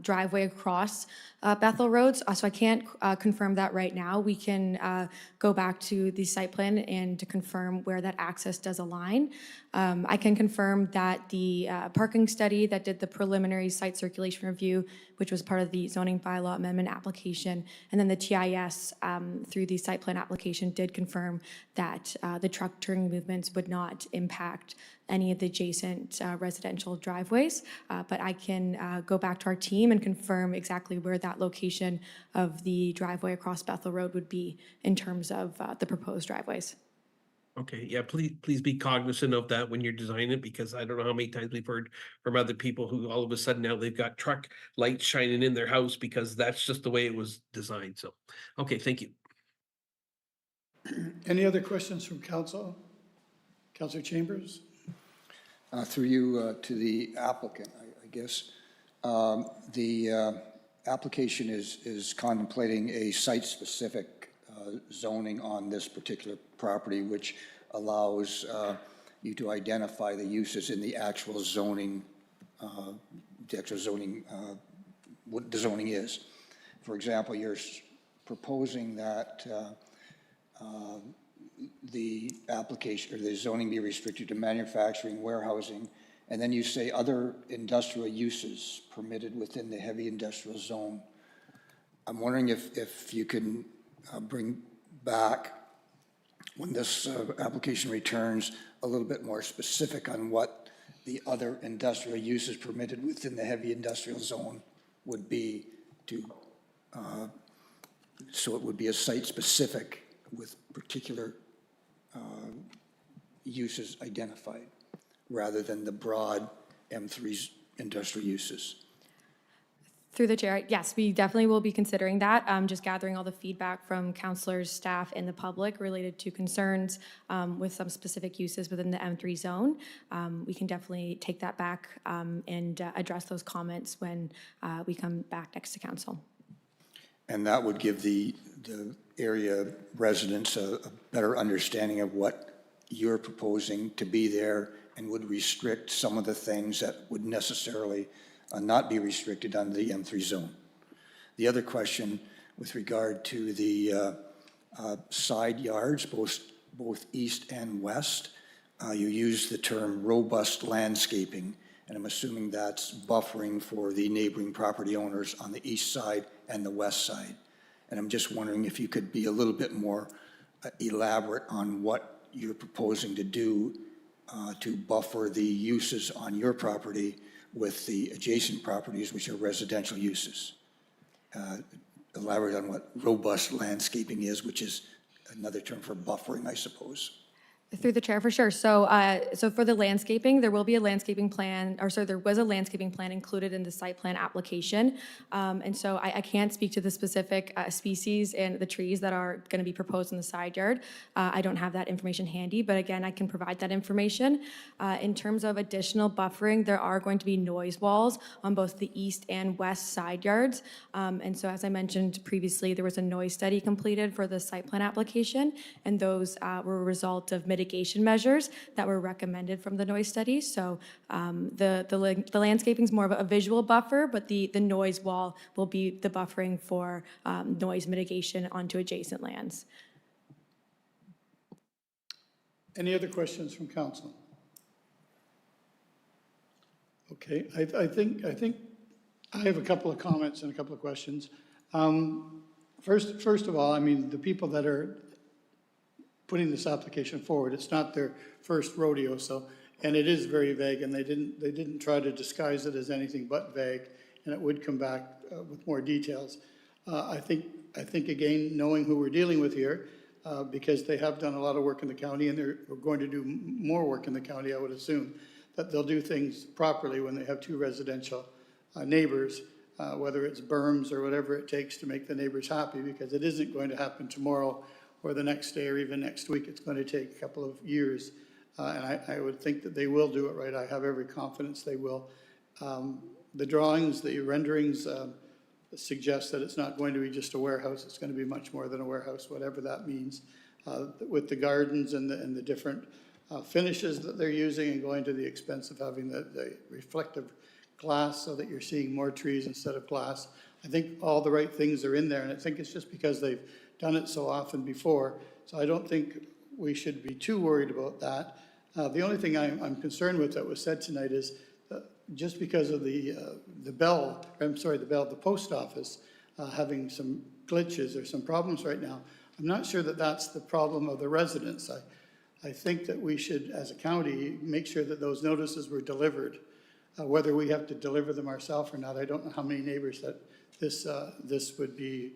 driveway across Bethel Road, so I can't confirm that right now. We can go back to the site plan and to confirm where that access does align. I can confirm that the parking study that did the preliminary site circulation review, which was part of the zoning bylaw amendment application, and then the TIS through the site plan application did confirm that the truck turning movements would not impact any of the adjacent residential driveways. But I can go back to our team and confirm exactly where that location of the driveway across Bethel Road would be in terms of the proposed driveways. Okay, yeah, please be cognizant of that when you're designing it, because I don't know how many times we've heard from other people who all of a sudden now they've got truck lights shining in their house because that's just the way it was designed. So, okay, thank you. Any other questions from council? Councilor Chambers? Through you to the applicant, I guess. The application is contemplating a site-specific zoning on this particular property, which allows you to identify the uses in the actual zoning, what the zoning is. For example, you're proposing that the application or the zoning be restricted to manufacturing, warehousing, and then you say other industrial uses permitted within the heavy industrial zone. I'm wondering if you can bring back, when this application returns, a little bit more specific on what the other industrial uses permitted within the heavy industrial zone would be, to so it would be a site-specific with particular uses identified, rather than the broad M3 industrial uses. Through the chair, yes, we definitely will be considering that. Just gathering all the feedback from counselors, staff, and the public related to concerns with some specific uses within the M3 zone. We can definitely take that back and address those comments when we come back next to council. And that would give the area residents a better understanding of what you're proposing to be there, and would restrict some of the things that would necessarily not be restricted under the M3 zone. The other question with regard to the side yards, both east and west, you use the term robust landscaping, and I'm assuming that's buffering for the neighboring property owners on the east side and the west side. And I'm just wondering if you could be a little bit more elaborate on what you're proposing to do to buffer the uses on your property with the adjacent properties, which are residential uses. Elaborate on what robust landscaping is, which is another term for buffering, I suppose. Through the chair, for sure. So for the landscaping, there will be a landscaping plan, or sorry, there was a landscaping plan included in the site plan application. And so I can't speak to the specific species and the trees that are going to be proposed in the side yard. I don't have that information handy, but again, I can provide that information. In terms of additional buffering, there are going to be noise walls on both the east and west side yards. And so as I mentioned previously, there was a noise study completed for the site plan application, and those were a result of mitigation measures that were recommended from the noise study. So the landscaping is more of a visual buffer, but the noise wall will be the buffering for noise mitigation onto adjacent lands. Any other questions from council? Okay, I think I have a couple of comments and a couple of questions. First of all, I mean, the people that are putting this application forward, it's not their first rodeo, so, and it is very vague, and they didn't try to disguise it as anything but vague, and it would come back with more details. I think again, knowing who we're dealing with here, because they have done a lot of work in the county, and they're going to do more work in the county, I would assume, that they'll do things properly when they have two residential neighbors, whether it's berms or whatever it takes to make the neighbors happy, because it isn't going to happen tomorrow or the next day or even next week. It's going to take a couple of years. And I would think that they will do it right. I have every confidence they will. The drawings, the renderings suggest that it's not going to be just a warehouse. It's going to be much more than a warehouse, whatever that means. With the gardens and the different finishes that they're using, and going to the expense of having the reflective glass so that you're seeing more trees instead of glass. I think all the right things are in there, and I think it's just because they've done it so often before. So I don't think we should be too worried about that. The only thing I'm concerned with that was said tonight is just because of the post office having some glitches or some problems right now, I'm not sure that that's the problem of the residents. I think that we should, as a county, make sure that those notices were delivered. Whether we have to deliver them ourselves or not, I don't know how many neighbors that this would be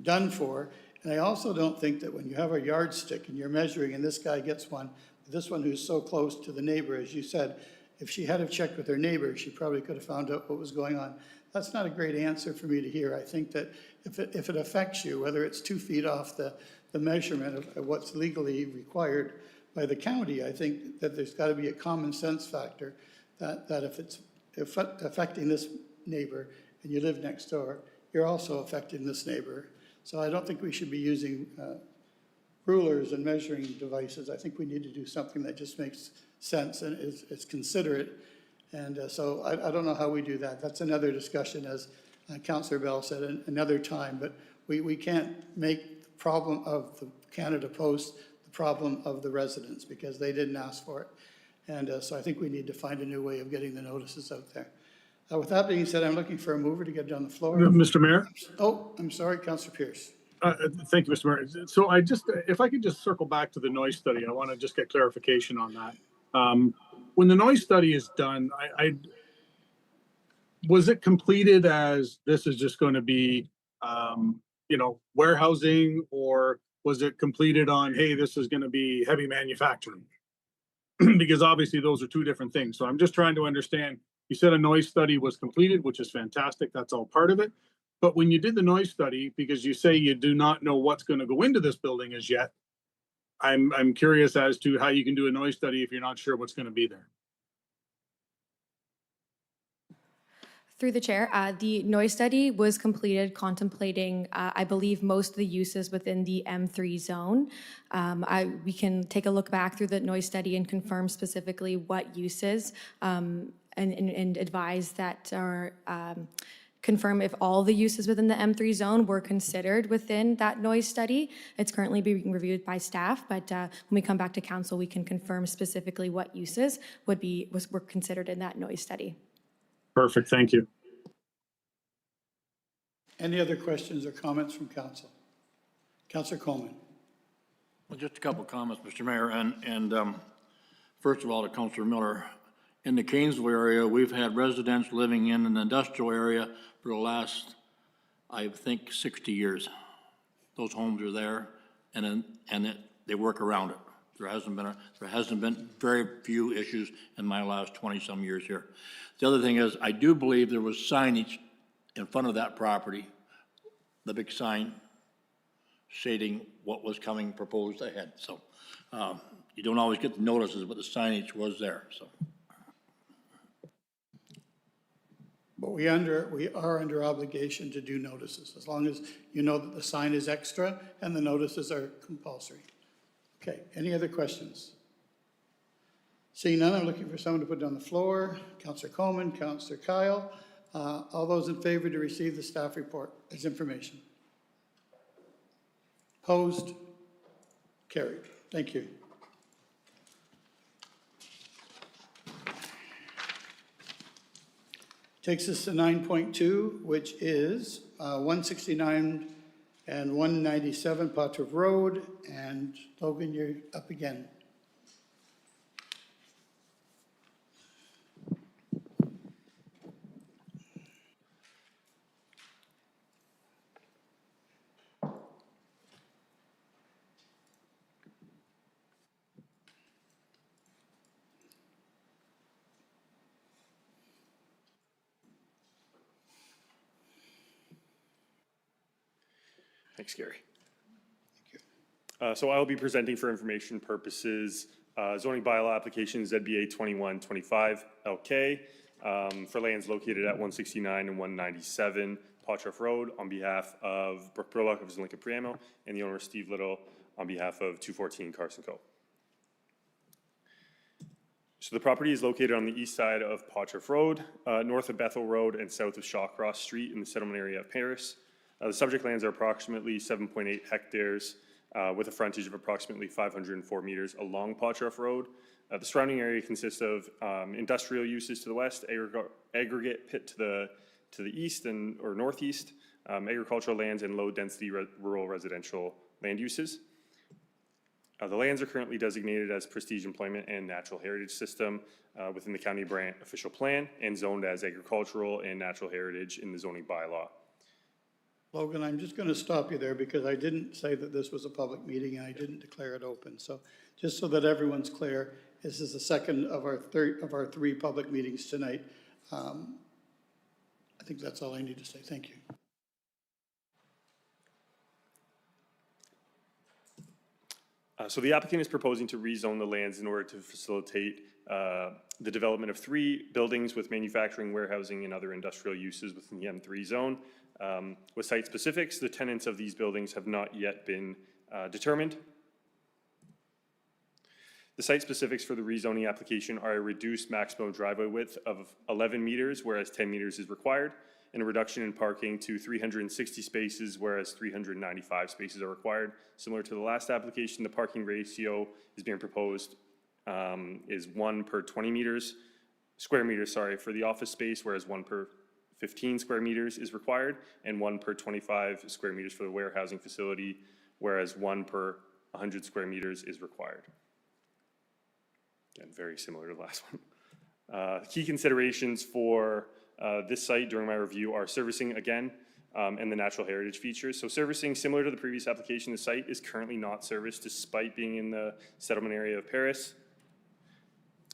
done for. And I also don't think that when you have a yardstick and you're measuring, and this guy gets one, this one who's so close to the neighbor, as you said, if she had have checked with her neighbor, she probably could have found out what was going on. That's not a great answer for me to hear. I think that if it affects you, whether it's 2 feet off the measurement of what's legally required by the county, I think that there's got to be a common sense factor that if it's affecting this neighbor and you live next door, you're also affecting this neighbor. So I don't think we should be using rulers and measuring devices. I think we need to do something that just makes sense and is considerate. And so I don't know how we do that. That's another discussion, as Councillor Bell said, another time. But we can't make the problem of the Canada Post the problem of the residents, because they didn't ask for it. And so I think we need to find a new way of getting the notices out there. With that being said, I'm looking for a mover to get it on the floor. Mr. Mayor? Oh, I'm sorry, Councillor Pierce. Thank you, Mr. Mayor. So if I could just circle back to the noise study, I want to just get clarification on that. When the noise study is done, was it completed as this is just going to be, warehousing, or was it completed on, hey, this is going to be heavy manufacturing? Because obviously those are two different things. So I'm just trying to understand. You said a noise study was completed, which is fantastic. That's all part of it. But when you did the noise study, because you say you do not know what's going to go into this building as yet, I'm curious as to how you can do a noise study if you're not sure what's going to be there. Through the chair, the noise study was completed contemplating, I believe, most of the uses within the M3 zone. We can take a look back through the noise study and confirm specifically what uses and advise that are confirm if all the uses within the M3 zone were considered within that noise study. It's currently being reviewed by staff, but when we come back to council, we can confirm specifically what uses were considered in that noise study. Perfect, thank you. Any other questions or comments from council? Councillor Coleman. Well, just a couple of comments, Mr. Mayor, and first of all, to Councillor Miller. In the Canesville area, we've had residents living in an industrial area for the last, I think, 60 years. Those homes are there, they work around it. There hasn't been very few issues in my last 20-some years here. The other thing is, I do believe there was signage in front of that property, the big sign stating what was coming proposed ahead. So you don't always get the notices, but the signage was there, so. But we are under obligation to do notices, as long as you know that the sign is extra and the notices are compulsory. Okay, any other questions? Seeing none, I'm looking for someone to put it on the floor. Councillor Coleman, Councillor Kyle. All those in favor to receive the staff report as information? Opposed? Carried. Thank you. Takes us to 9.2, which is 169 and 197 Pottruff Road. And Logan, you're up again. Thanks, Gary. So I'll be presenting for information purposes zoning bylaw application ZBA 2125 LK for lands located at 169 and 197 Pottruff Road on behalf of Brooke Burlock of Lincoln Priamo and the owner Steve Little on behalf of 214 Carson Co. So the property is located on the east side of Pottruff Road, north of Bethel Road and south of Shawcross Street in the settlement area of Paris. The subject lands are approximately 7.8 hectares with a frontage of approximately 504 meters along Pottruff Road. The surrounding area consists of industrial uses to the west, aggregate pit to the east or northeast, agricultural lands, and low-density rural residential land uses. The lands are currently designated as Prestige Employment and Natural Heritage System within the County of Brant official plan and zoned as agricultural and natural heritage in the zoning bylaw. Logan, I'm just going to stop you there because I didn't say that this was a public meeting and I didn't declare it open. So just so that everyone's clear, this is the second of our three public meetings tonight. I think that's all I need to say. Thank you. So the applicant is proposing to rezone the lands in order to facilitate the development of 3 buildings with manufacturing, warehousing, and other industrial uses within the M3 zone. With site specifics, the tenants of these buildings have not yet been determined. The site specifics for the rezoning application are a reduced maximum driveway width of 11 meters, whereas 10 meters is required, and a reduction in parking to 360 spaces, whereas 395 spaces are required. Similar to the last application, the parking ratio is being proposed is 1 per 20 square meters, for the office space, whereas 1 per 15 square meters is required, and 1 per 25 square meters for the warehousing facility, whereas 1 per 100 square meters is required. Again, very similar to the last one. Key considerations for this site during my review are servicing again, and the natural heritage features. So servicing, similar to the previous application, the site is currently not serviced despite being in the settlement area of Paris.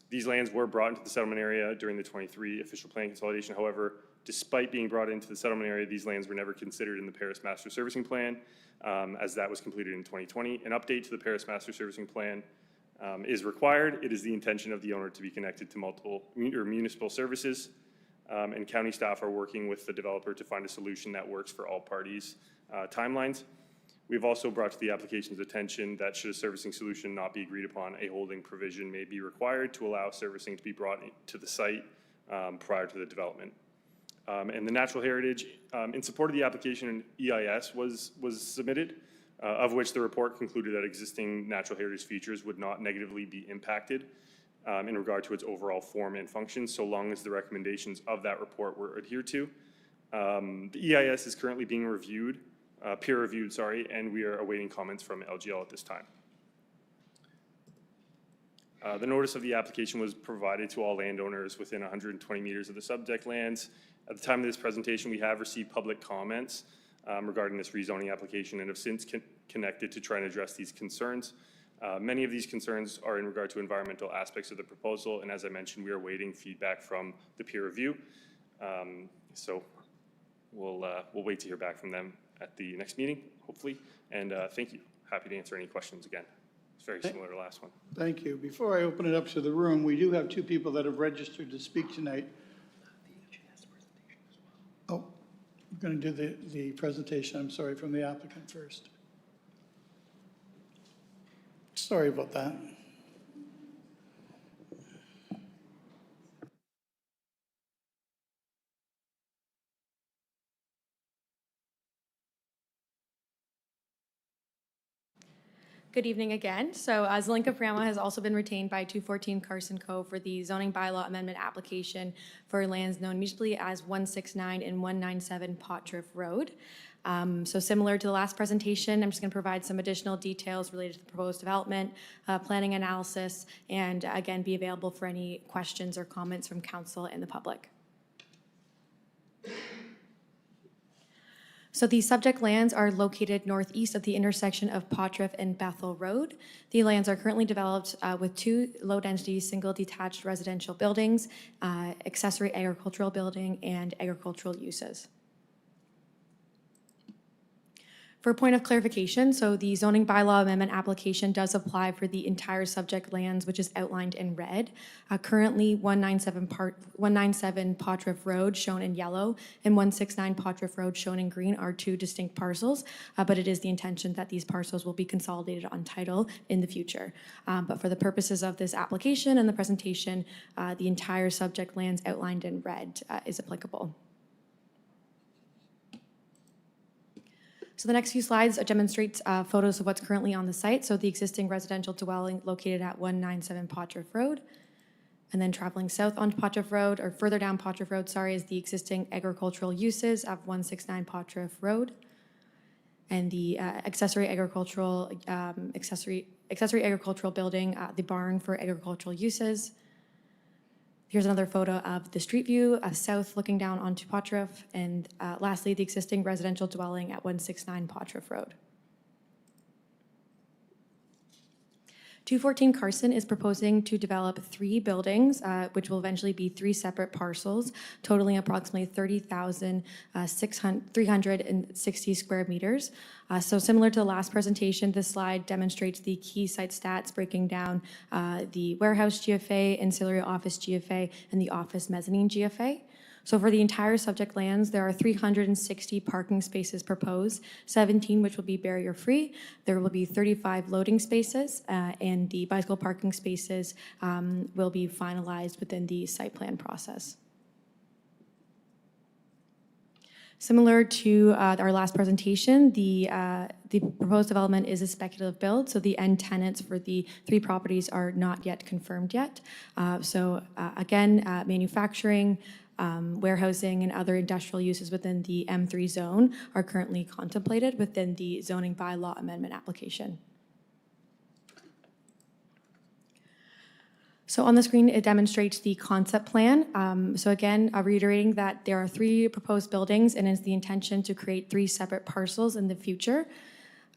These lands were brought into the settlement area during the 23 official plan consolidation. However, despite being brought into the settlement area, these lands were never considered in the Paris Master Servicing Plan, as that was completed in 2020. An update to the Paris Master Servicing Plan is required. It is the intention of the owner to be connected to multiple municipal services, and county staff are working with the developer to find a solution that works for all parties' timelines. We've also brought to the application's attention that should a servicing solution not be agreed upon, a holding provision may be required to allow servicing to be brought to the site prior to the development. And the natural heritage, in support of the application, an EIS was submitted, of which the report concluded that existing natural heritage features would not negatively be impacted in regard to its overall form and function, so long as the recommendations of that report were adhered to. The EIS is currently being reviewed, peer-reviewed, and we are awaiting comments from LGL at this time. The notice of the application was provided to all landowners within 120 meters of the subject lands. At the time of this presentation, we have received public comments regarding this rezoning application and have since connected to try and address these concerns. Many of these concerns are in regard to environmental aspects of the proposal, and as I mentioned, we are waiting feedback from the peer review. So we'll wait to hear back from them at the next meeting, hopefully. And thank you. Happy to answer any questions again. It's very similar to the last one. Thank you. Before I open it up to the room, we do have two people that have registered to speak tonight. Oh, we're going to do the presentation, I'm sorry, from the applicant first. Sorry about that. Good evening again. So Zelenka Prama has also been retained by 214 Carson Cove for the zoning bylaw amendment application for lands known mutually as 169 and 197 Potriff Road. So similar to the last presentation, I'm just going to provide some additional details related to the proposed development, planning analysis, and again, be available for any questions or comments from council and the public. So the subject lands are located northeast of the intersection of Potriff and Bethel Road. The lands are currently developed with two low-density, single detached residential buildings, accessory agricultural building, and agricultural uses. For point of clarification, so the zoning bylaw amendment application does apply for the entire subject lands, which is outlined in red. Currently, 197 Potriff Road, shown in yellow, and 169 Potriff Road, shown in green, are two distinct parcels, but it is the intention that these parcels will be consolidated on title in the future. But for the purposes of this application and the presentation, the entire subject lands outlined in red is applicable. So the next few slides demonstrates photos of what's currently on the site. So the existing residential dwelling located at 197 Potriff Road. And then traveling south onto Potriff Road, or further down Potriff Road, is the existing agricultural uses of 169 Potriff Road. And the accessory agricultural building, the barn for agricultural uses. Here's another photo of the street view south looking down onto Potriff. And lastly, the existing residential dwelling at 169 Potriff Road. 214 Carson is proposing to develop 3 buildings, which will eventually be 3 separate parcels, totaling approximately 30,360 square meters. So similar to the last presentation, this slide demonstrates the key site stats breaking down the warehouse GFA, ancillary office GFA, and the office mezzanine GFA. So for the entire subject lands, there are 360 parking spaces proposed, 17 which will be barrier-free. There will be 35 loading spaces, and the bicycle parking spaces will be finalized within the site plan process. Similar to our last presentation, the proposed development is a speculative build, so the end tenants for the 3 properties are not yet confirmed yet. Again, manufacturing, warehousing, and other industrial uses within the M3 zone are currently contemplated within the zoning bylaw amendment application. So on the screen, it demonstrates the concept plan. So again, reiterating that there are 3 proposed buildings, and it's the intention to create 3 separate parcels in the future.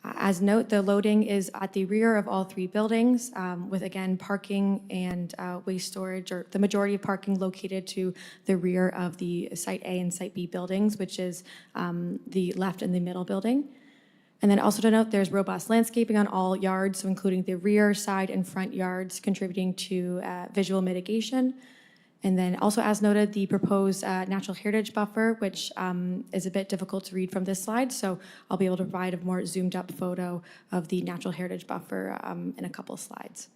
As note, the loading is at the rear of all 3 buildings, with again parking and waste storage, or the majority of parking located to the rear of the Site A and Site B buildings, which is the left and the middle building. And then also to note, there's robust landscaping on all yards, so including the rear, side, and front yards, contributing to visual mitigation. And then also, as noted, the proposed natural heritage buffer, which is a bit difficult to read from this slide, so I'll be able to provide a more zoomed up photo of the natural heritage buffer in a couple of slides.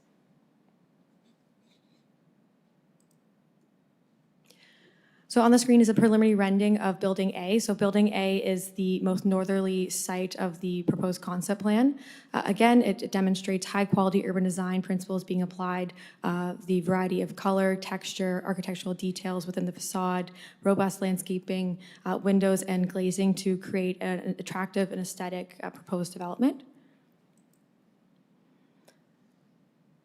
So on the screen is a preliminary rendering of Building A. So Building A is the most northerly site of the proposed concept plan. Again, it demonstrates high-quality urban design principles being applied, the variety of color, texture, architectural details within the facade, robust landscaping, windows, and glazing to create an attractive and aesthetic proposed development.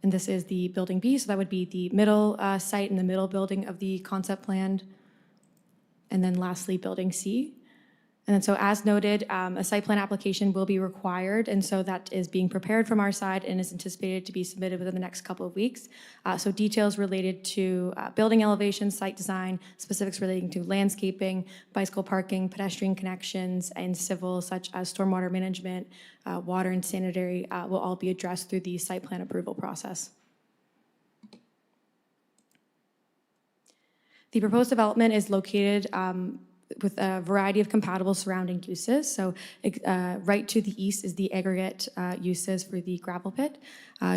And this is the Building B, so that would be the middle site in the middle building of the concept plan. And then lastly, Building C. And then so as noted, a site plan application will be required, and so that is being prepared from our side and is anticipated to be submitted within the next couple of weeks. So details related to building elevation, site design, specifics relating to landscaping, bicycle parking, pedestrian connections, and civil such as stormwater management, water and sanitary will all be addressed through the site plan approval process. The proposed development is located with a variety of compatible surrounding uses. So right to the east is the aggregate uses for the gravel pit.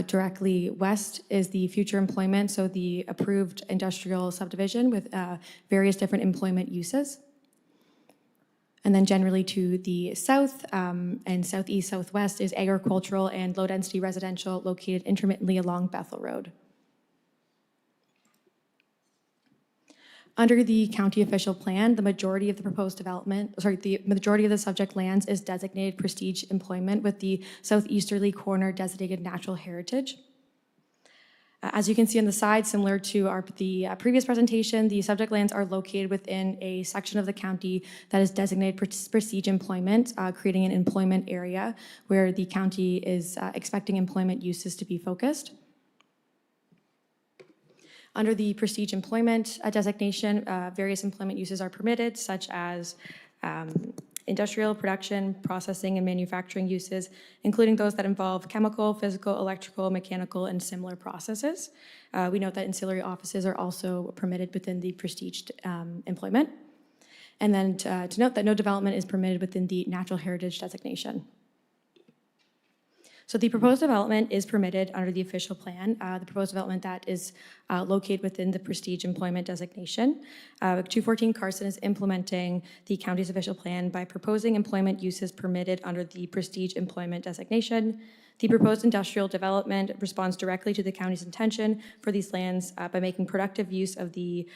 Directly west is the future employment, so the approved industrial subdivision with various different employment uses. And then generally to the south and southeast, southwest is agricultural and low-density residential located intermittently along Bethel Road. Under the county official plan, the majority of the proposed development, the majority of the subject lands is designated prestige employment with the southeasterly corner designated natural heritage. As you can see on the side, similar to the previous presentation, the subject lands are located within a section of the county that is designated prestige employment, creating an employment area where the county is expecting employment uses to be focused. Under the prestige employment designation, various employment uses are permitted, such as industrial production, processing, and manufacturing uses, including those that involve chemical, physical, electrical, mechanical, and similar processes. We note that ancillary offices are also permitted within the prestige employment. And then to note that no development is permitted within the natural heritage designation. So the proposed development is permitted under the official plan, the proposed development that is located within the prestige employment designation. 214 Carson is implementing the county's official plan by proposing employment uses permitted under the prestige employment designation. The proposed industrial development responds directly to the county's intention for these lands by making productive use of the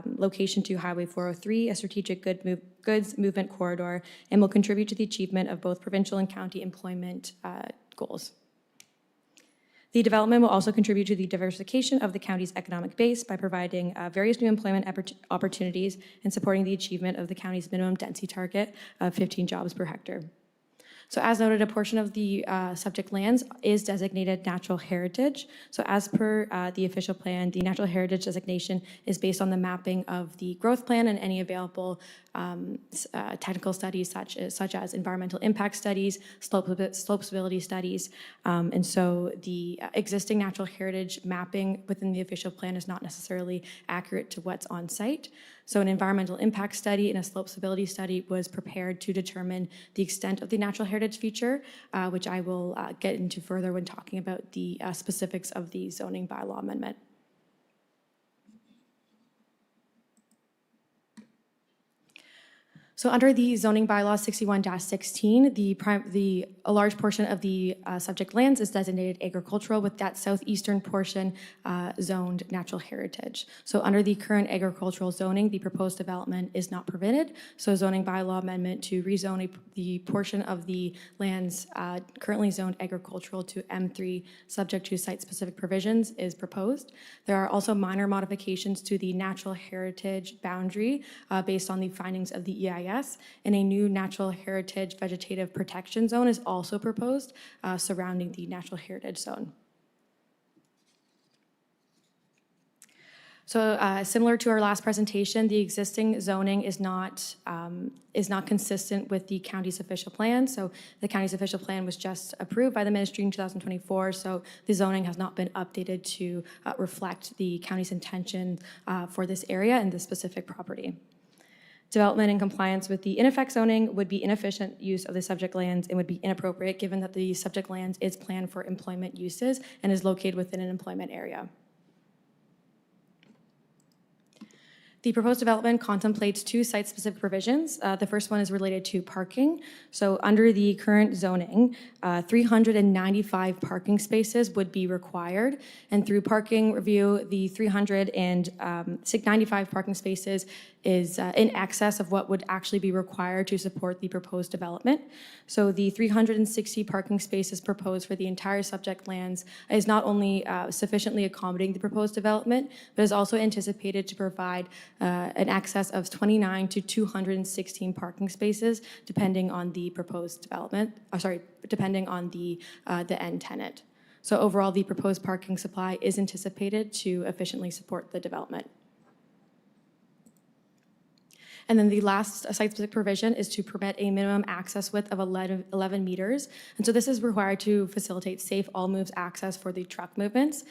location to Highway 403, a strategic goods movement corridor, and will contribute to the achievement of both provincial and county employment goals. The development will also contribute to the diversification of the county's economic base by providing various new employment opportunities and supporting the achievement of the county's minimum density target of 15 jobs per hectare. So as noted, a portion of the subject lands is designated natural heritage. So as per the official plan, the natural heritage designation is based on the mapping of the growth plan and any available technical studies such as environmental impact studies, slope stability studies. And so the existing natural heritage mapping within the official plan is not necessarily accurate to what's on site. So an environmental impact study and a slope stability study was prepared to determine the extent of the natural heritage feature, which I will get into further when talking about the specifics of the zoning bylaw amendment. So under the zoning bylaw 61-16, a large portion of the subject lands is designated agricultural, with that southeastern portion zoned natural heritage. So under the current agricultural zoning, the proposed development is not permitted. So zoning bylaw amendment to rezone the portion of the lands currently zoned agricultural to M3, subject to site-specific provisions, is proposed. There are also minor modifications to the natural heritage boundary based on the findings of the EIS. And a new natural heritage vegetative protection zone is also proposed surrounding the natural heritage zone. So similar to our last presentation, the existing zoning is not consistent with the county's official plan. So the county's official plan was just approved by the ministry in 2024. So the zoning has not been updated to reflect the county's intention for this area and this specific property. Development in compliance with the in-effect zoning would be inefficient use of the subject lands and would be inappropriate given that the subject lands is planned for employment uses and is located within an employment area. The proposed development contemplates two site-specific provisions. The first one is related to parking. So under the current zoning, 395 parking spaces would be required. And through parking review, the 395 parking spaces is in excess of what would actually be required to support the proposed development. So the 360 parking spaces proposed for the entire subject lands is not only sufficiently accommodating the proposed development, but is also anticipated to provide an excess of 29 to 216 parking spaces, depending on the proposed development, depending on the end tenant. So overall, the proposed parking supply is anticipated to efficiently support the development. And then the last site-specific provision is to permit a minimum access width of 11 meters. And so this is required to facilitate safe all-moves access for the truck movements.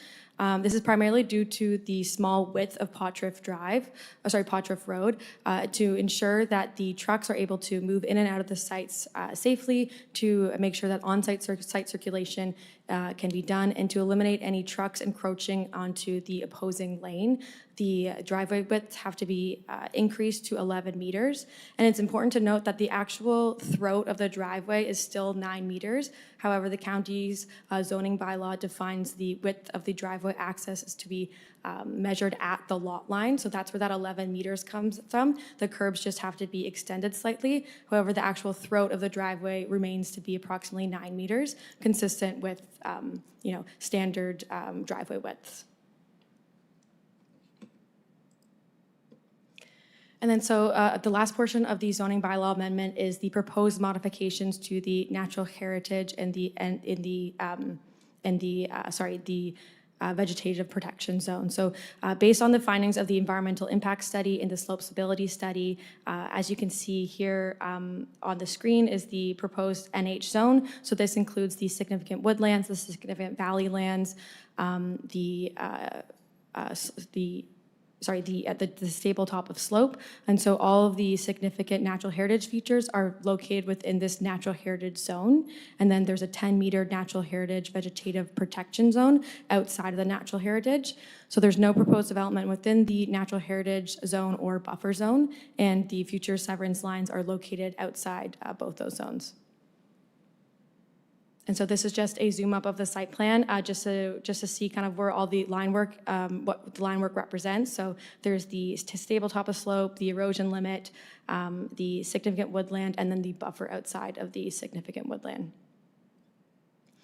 This is primarily due to the small width of Pottriff Road, to ensure that the trucks are able to move in and out of the sites safely, to make sure that on-site site circulation can be done, and to eliminate any trucks encroaching onto the opposing lane. The driveway widths have to be increased to 11 meters. And it's important to note that the actual throat of the driveway is still 9 meters. However, the county's zoning bylaw defines the width of the driveway access is to be measured at the lot line. So that's where that 11 meters comes from. The curbs just have to be extended slightly. However, the actual throat of the driveway remains to be approximately 9 meters, consistent with standard driveway widths. And then the last portion of the zoning bylaw amendment is the proposed modifications to the natural heritage and the vegetative protection zone. So based on the findings of the environmental impact study and the slope stability study, as you can see here on the screen is the proposed NH zone. So this includes the significant woodlands, the significant valley lands, the stable top of slope. And so all of the significant natural heritage features are located within this natural heritage zone. And then there's a 10-meter natural heritage vegetative protection zone outside of the natural heritage. So there's no proposed development within the natural heritage zone or buffer zone, and the future severance lines are located outside both those zones. And so this is just a zoom up of the site plan, just to see kind of where all the line work, what the line work represents. So there's the stable top of slope, the erosion limit, the significant woodland, and then the buffer outside of the significant woodland.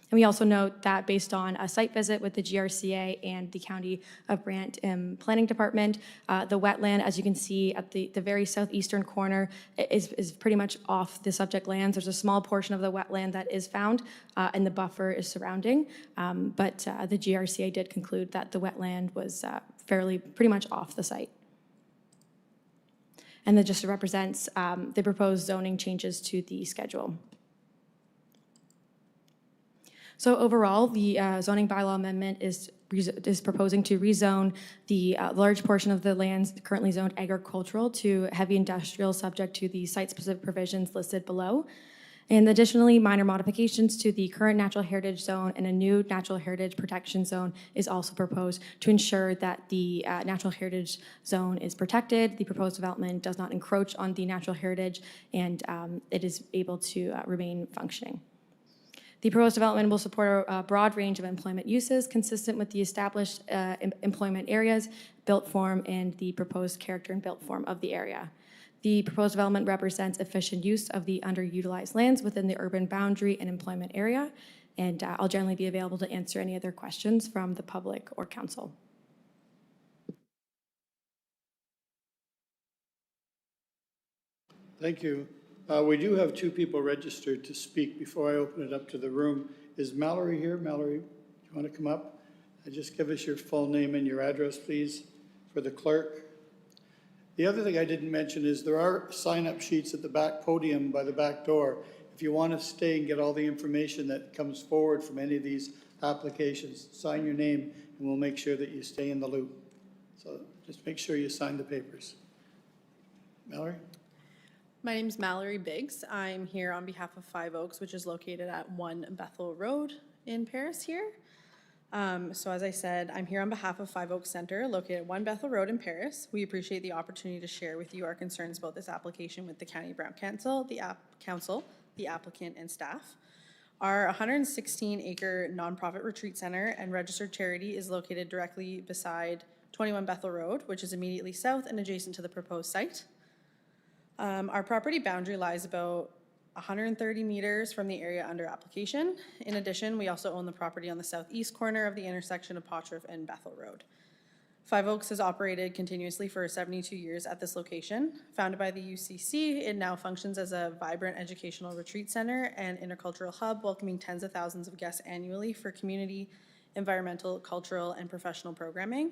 And we also note that based on a site visit with the GRCA and the County of Brant Planning Department, the wetland, as you can see at the very southeastern corner, is pretty much off the subject lands. There's a small portion of the wetland that is found, and the buffer is surrounding. But the GRCA did conclude that the wetland was pretty much off the site. And that just represents the proposed zoning changes to the schedule. So overall, the zoning bylaw amendment is proposing to rezone the large portion of the lands currently zoned agricultural to heavy industrial, subject to the site-specific provisions listed below. And additionally, minor modifications to the current natural heritage zone and a new natural heritage protection zone is also proposed to ensure that the natural heritage zone is protected, the proposed development does not encroach on the natural heritage, and it is able to remain functioning. The proposed development will support a broad range of employment uses consistent with the established employment areas, built form, and the proposed character and built form of the area. The proposed development represents efficient use of the underutilized lands within the urban boundary and employment area, and I'll generally be available to answer any other questions from the public or council. Thank you. We do have two people registered to speak before I open it up to the room. Is Mallory here? Mallory, do you want to come up? Just give us your full name and your address, please, for the clerk. The other thing I didn't mention is there are sign-up sheets at the back podium by the back door. If you want to stay and get all the information that comes forward from any of these applications, sign your name and we'll make sure that you stay in the loop. So just make sure you sign the papers. Mallory? My name is Mallory Biggs. I'm here on behalf of Five Oaks, which is located at 1 Bethel Road in Paris here. So as I said, I'm here on behalf of Five Oaks Center, located at 1 Bethel Road in Paris. We appreciate the opportunity to share with you our concerns about this application with the County of Brown Council, the applicant, and staff. Our 116-acre nonprofit retreat center and registered charity is located directly beside 21 Bethel Road, which is immediately south and adjacent to the proposed site. Our property boundary lies about 130 meters from the area under application. In addition, we also own the property on the southeast corner of the intersection of Potterif and Bethel Road. Five Oaks has operated continuously for 72 years at this location. Founded by the UCC, it now functions as a vibrant educational retreat center and intercultural hub, welcoming tens of thousands of guests annually for community, environmental, cultural, and professional programming.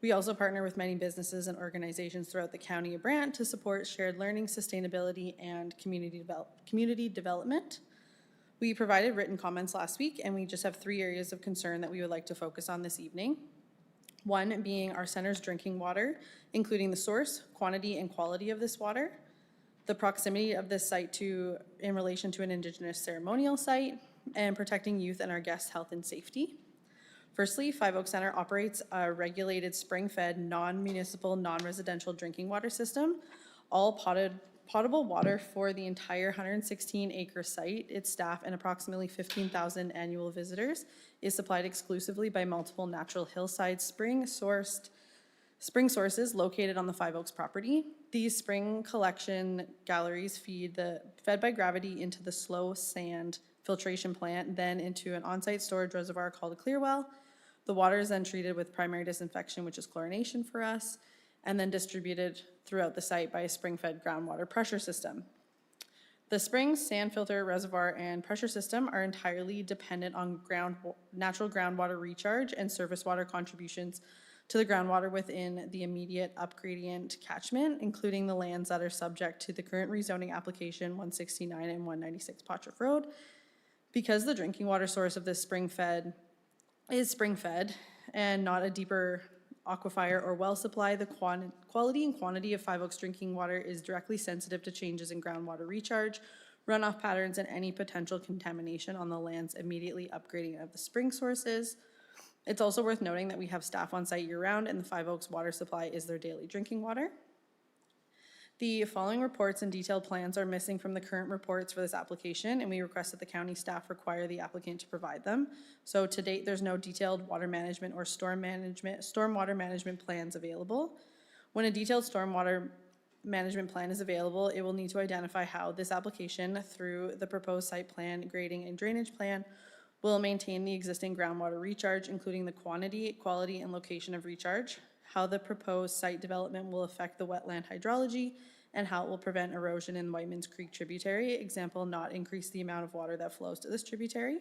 We also partner with many businesses and organizations throughout the County of Brant to support shared learning, sustainability, and community development. We provided written comments last week, and we just have 3 areas of concern that we would like to focus on this evening. One being our center's drinking water, including the source, quantity, and quality of this water, the proximity of this site in relation to an Indigenous ceremonial site, and protecting youth and our guests' health and safety. Firstly, Five Oaks Center operates a regulated spring-fed, non-municipal, non-residential drinking water system. All potable water for the entire 116-acre site, its staff, and approximately 15,000 annual visitors is supplied exclusively by multiple natural hillside spring sources located on the Five Oaks property. These spring collection galleries fed by gravity into the slow sand filtration plant, then into an on-site storage reservoir called a clear well. The water is then treated with primary disinfection, which is chlorination for us, and then distributed throughout the site by a spring-fed groundwater pressure system. The spring, sand filter, reservoir, and pressure system are entirely dependent on natural groundwater recharge and surface water contributions to the groundwater within the immediate upgradient catchment, including the lands that are subject to the current rezoning application 169 and 196 Potterif Road. Because the drinking water source of this is spring-fed and not a deeper aquifer or well supply, the quality and quantity of Five Oaks drinking water is directly sensitive to changes in groundwater recharge, runoff patterns, and any potential contamination on the lands immediately upgrading of the spring sources. It's also worth noting that we have staff on site year-round, and the Five Oaks water supply is their daily drinking water. The following reports and detailed plans are missing from the current reports for this application, and we request that the county staff require the applicant to provide them. So to date, there's no detailed water management or stormwater management plans available. When a detailed stormwater management plan is available, it will need to identify how this application, through the proposed site plan, grading, and drainage plan, will maintain the existing groundwater recharge, including the quantity, quality, and location of recharge, how the proposed site development will affect the wetland hydrology, and how it will prevent erosion in Whiteman's Creek tributary, example, not increase the amount of water that flows to this tributary.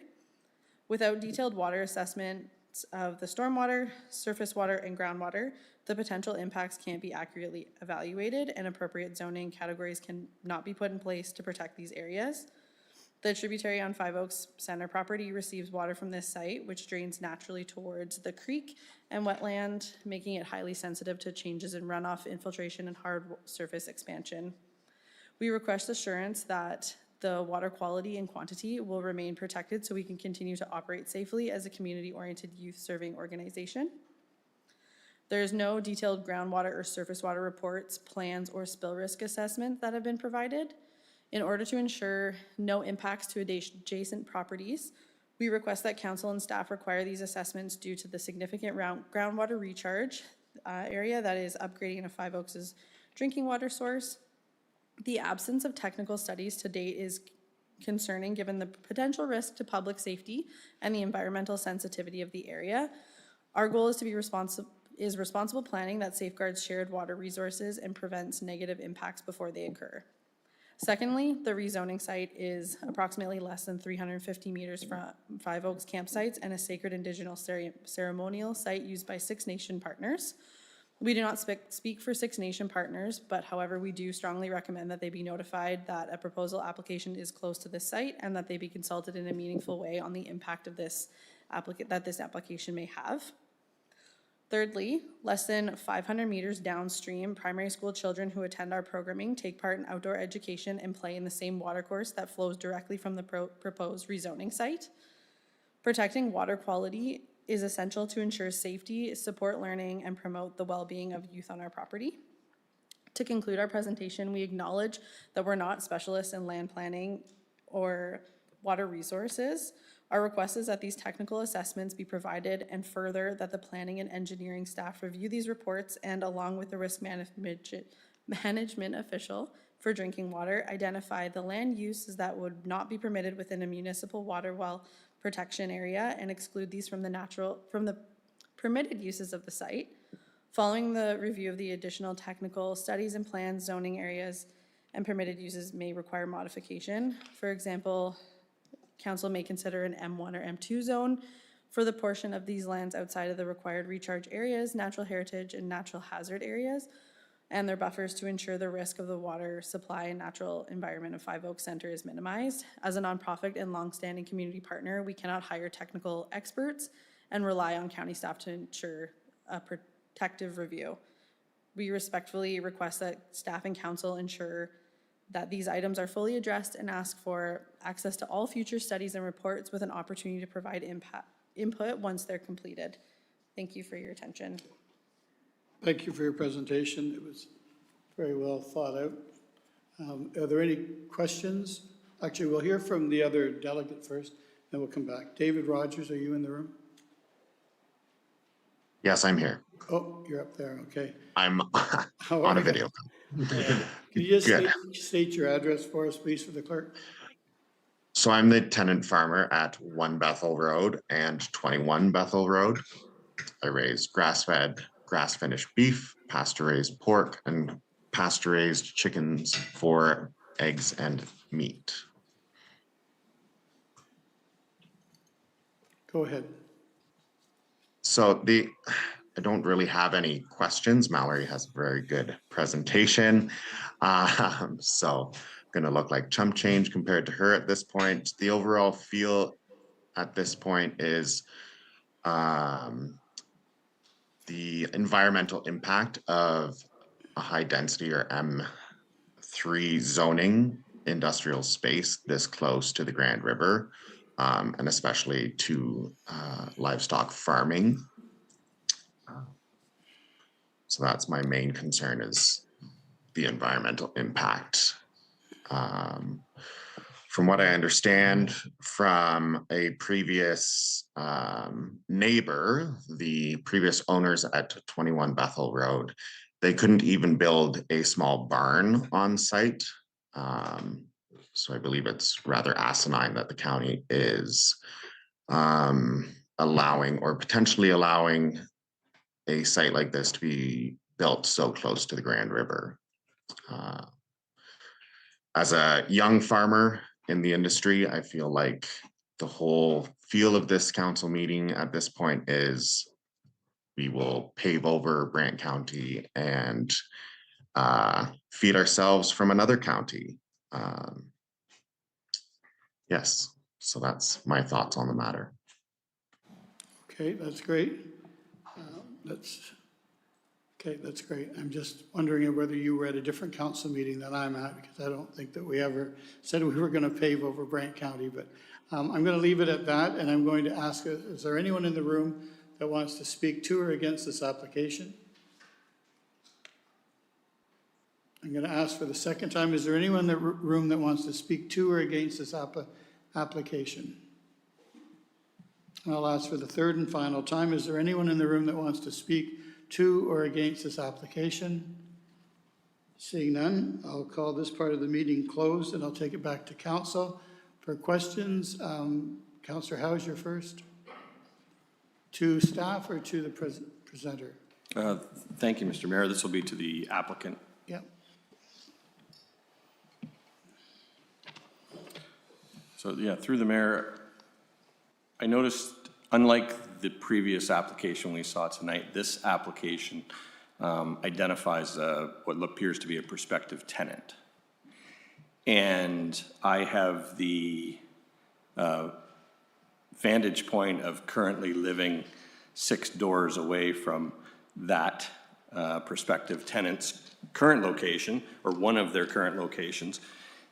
Without detailed water assessments of the stormwater, surface water, and groundwater, the potential impacts can't be accurately evaluated, and appropriate zoning categories can not be put in place to protect these areas. The tributary on Five Oaks Center property receives water from this site, which drains naturally towards the creek and wetland, making it highly sensitive to changes in runoff, infiltration, and hard surface expansion. We request assurance that the water quality and quantity will remain protected so we can continue to operate safely as a community-oriented youth-serving organization. There is no detailed groundwater or surface water reports, plans, or spill risk assessment that have been provided. In order to ensure no impacts to adjacent properties, we request that council and staff require these assessments due to the significant groundwater recharge area that is upgrading of Five Oaks' drinking water source. The absence of technical studies to date is concerning given the potential risk to public safety and the environmental sensitivity of the area. Our goal is to be responsible planning that safeguards shared water resources and prevents negative impacts before they occur. Secondly, the rezoning site is approximately less than 350 meters from Five Oaks campsites and a sacred Indigenous ceremonial site used by Six Nation partners. We do not speak for Six Nation partners, but however, we do strongly recommend that they be notified that a proposal application is close to this site and that they be consulted in a meaningful way on the impact of this application may have. Thirdly, less than 500 meters downstream, primary school children who attend our programming take part in outdoor education and play in the same watercourse that flows directly from the proposed rezoning site. Protecting water quality is essential to ensure safety, support learning, and promote the well-being of youth on our property. To conclude our presentation, we acknowledge that we're not specialists in land planning or water resources. Our request is that these technical assessments be provided, and further, that the planning and engineering staff review these reports and, along with the risk management official for drinking water, identify the land uses that would not be permitted within a municipal water well protection area and exclude these from the permitted uses of the site. Following the review of the additional technical studies and plans, zoning areas and permitted uses may require modification. For example, council may consider an M1 or M2 zone for the portion of these lands outside of the required recharge areas, natural heritage, and natural hazard areas, and their buffers to ensure the risk of the water supply and natural environment of Five Oaks Center is minimized. As a nonprofit and longstanding community partner, we cannot hire technical experts and rely on county staff to ensure a protective review. We respectfully request that staff and council ensure that these items are fully addressed and ask for access to all future studies and reports with an opportunity to provide input once they're completed. Thank you for your attention. Thank you for your presentation. It was very well thought out. Are there any questions? Actually, we'll hear from the other delegate first, then we'll come back. David Rogers, are you in the room? Yes, I'm here. Oh, you're up there, okay. I'm How on are a you? video. Can you just Good. state your address for us, please, for the clerk? So I'm the tenant farmer at 1 Bethel Road and 21 Bethel Road. I raise grass-fed, grass-finished beef, pasture-raised pork, and pasture-raised chickens for eggs and meat. Go ahead. So I don't really have any questions. Mallory has a very good presentation. So going to look like chump change compared to her at this point. The overall feel at this point is the environmental impact of a high density or M3 zoning industrial space this close to the Grand River, and especially to livestock farming. So that's my main concern, is the environmental impact. From what I understand from a previous neighbor, the previous owners at 21 Bethel Road, they couldn't even build a small barn on site. So I believe it's rather asinine that the county is allowing or potentially allowing a site like this to be built so close to the Grand River. As a young farmer in the industry, I feel like the whole feel of this council meeting at this point is we will pave over Brant County and feed ourselves from another county. Yes, so that's my thoughts on the matter. Okay, that's great. That's great. I'm just wondering whether you were at a different council meeting than I'm at, because I don't think that we ever said we were going to pave over Brant County, but I'm going to leave it at that, and I'm going to ask, is there anyone in the room that wants to speak to or against this application? I'm going to ask for the second time, is there anyone in the room that wants to speak to or against this application? And I'll ask for the third and final time, is there anyone in the room that wants to speak to or against this application? Seeing none, I'll call this part of the meeting closed, and I'll take it back to council for questions. Councillor Hauser first. To staff or to the presenter? Thank you, Mr. Mayor. This will be to the applicant. Yep. So yeah, through the mayor, I noticed, unlike the previous application we saw tonight, this application identifies what appears to be a prospective tenant. And I have the vantage point of currently living 6 doors away from that prospective tenant's current location, or one of their current locations.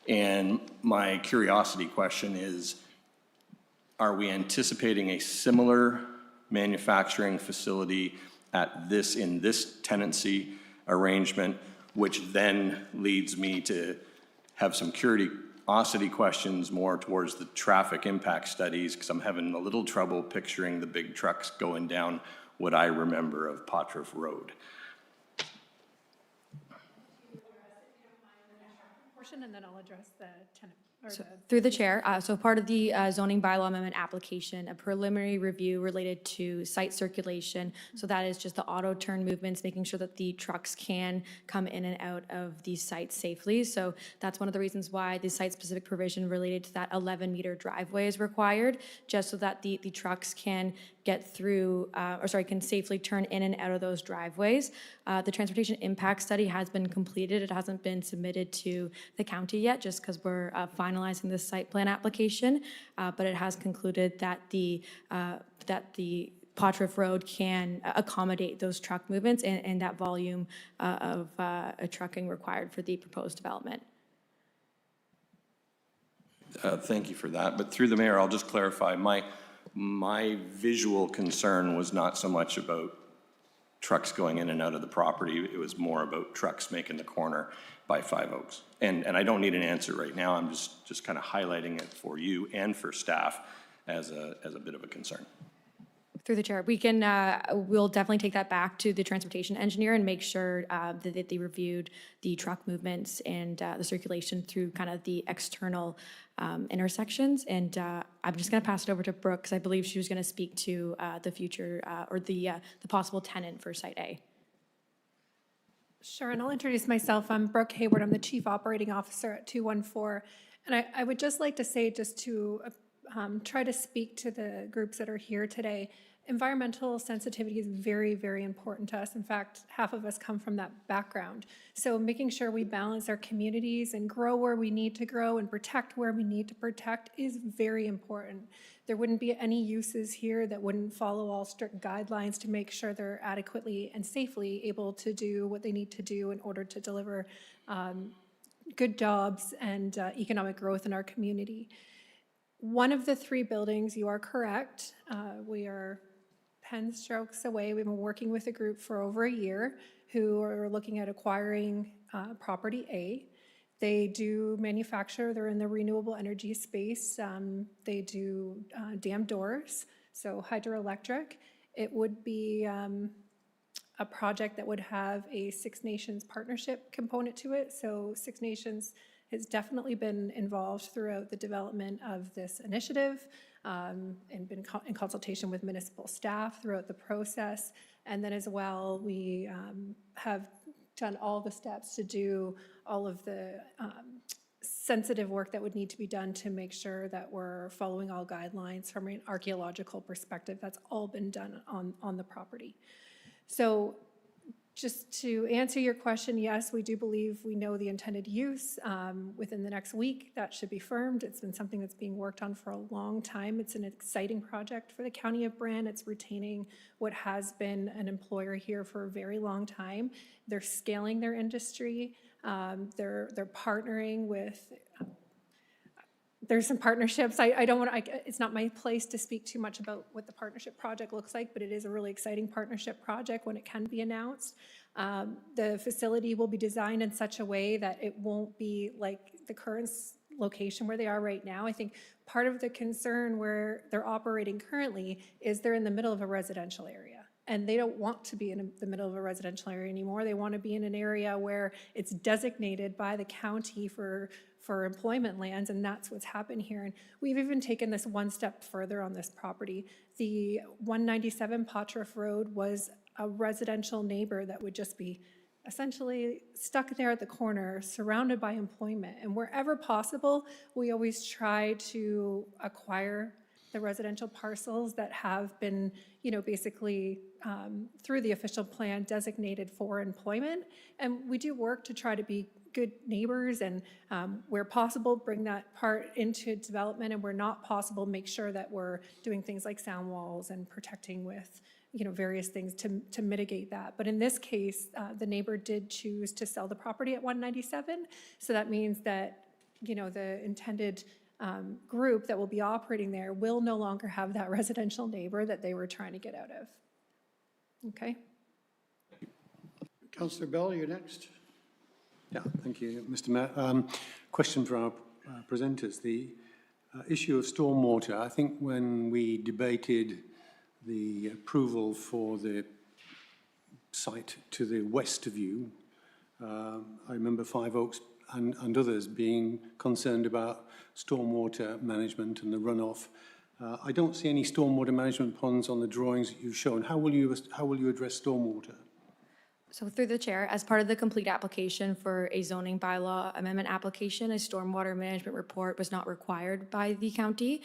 And my curiosity question is, are we anticipating a similar manufacturing facility in this tenancy arrangement, which then leads me to have some curiosity questions more towards the traffic impact studies, because I'm having a little trouble picturing the big trucks going down what I remember of Pottruff Road. Portion, and then I'll address the tenant, or So, the. through the chair, so part of the zoning bylaw amendment application, a preliminary review related to site circulation. So that is just the auto turn movements, making sure that the trucks can come in and out of these sites safely. So that's one of the reasons why the site-specific provision related to that 11-meter driveway is required, just so that the trucks can get through, can safely turn in and out of those driveways. The transportation impact study has been completed. It hasn't been submitted to the county yet, just because we're finalizing the site plan application, but it has concluded that the Pottruff Road can accommodate those truck movements and that volume of trucking required for the proposed development. Thank you for that. But through the mayor, I'll just clarify, my visual concern was not so much about trucks going in and out of the property. It was more about trucks making the corner by Five Oaks. And I don't need an answer right now. I'm just kind of highlighting it for you and for staff as a bit of a concern. Through the chair, we'll definitely take that back to the transportation engineer and make sure that they reviewed the truck movements and the circulation through kind of the external intersections. And I'm just going to pass it over to Brooke, because I believe she was going to speak to the future or the possible tenant for Site A. Sure, and I'll introduce myself. I'm Brooke Hayward. I'm the Chief Operating Officer at 214. And I would just like to say, just to try to speak to the groups that are here today, environmental sensitivity is very, very important to us. In fact, half of us come from that background. So making sure we balance our communities and grow where we need to grow and protect where we need to protect is very important. There wouldn't be any uses here that wouldn't follow all strict guidelines to make sure they're adequately and safely able to do what they need to do in order to deliver good jobs and economic growth in our community. One of the three buildings, you are correct. We are pen strokes away. We've been working with a group for over a year who are looking at acquiring property A. They do manufacture, they're in the renewable energy space. They do dam doors, so hydroelectric. It would be a project that would have a Six Nations partnership component to it. So Six Nations has definitely been involved throughout the development of this initiative and been in consultation with municipal staff throughout the process. And then as well, we have done all the steps to do all of the sensitive work that would need to be done to make sure that we're following all guidelines from an archaeological perspective. That's all been done on the property. So just to answer your question, yes, we do believe we know the intended use. Within the next week, that should be firmed. It's been something that's being worked on for a long time. It's an exciting project for the County of Brant. It's retaining what has been an employer here for a very long time. They're scaling their industry. They're partnering with. There's some partnerships. I don't want to, it's not my place to speak too much about what the partnership project looks like, but it is a really exciting partnership project when it can be announced. The facility will be designed in such a way that it won't be like the current location where they are right now. I think part of the concern where they're operating currently is they're in the middle of a residential area. And they don't want to be in the middle of a residential area anymore. They want to be in an area where it's designated by the county for employment lands, and that's what's happened here. And we've even taken this one step further on this property. The 197 Pottruff Road was a residential neighbor that would just be essentially stuck there at the corner, surrounded by employment. And wherever possible, we always try to acquire the residential parcels that have been, basically through the official plan designated for employment. And we do work to try to be good neighbors and where possible, bring that part into development, and where not possible, make sure that we're doing things like sound walls and protecting with, various things to mitigate that. But in this case, the neighbor did choose to sell the property at 197. So that means that, the intended group that will be operating there will no longer have that residential neighbor that they were trying to get out of. Okay? Councillor Bell, you're next. Yeah, thank you, Mr. Mayor. Question for our presenters. The issue of stormwater, I think when we debated the approval for the site to the west of you, I remember Five Oaks and others being concerned about stormwater management and the runoff. I don't see any stormwater management ponds on the drawings that you've shown. How will you address stormwater? So through the chair, as part of the complete application for a zoning bylaw amendment application, a stormwater management report was not required by the county.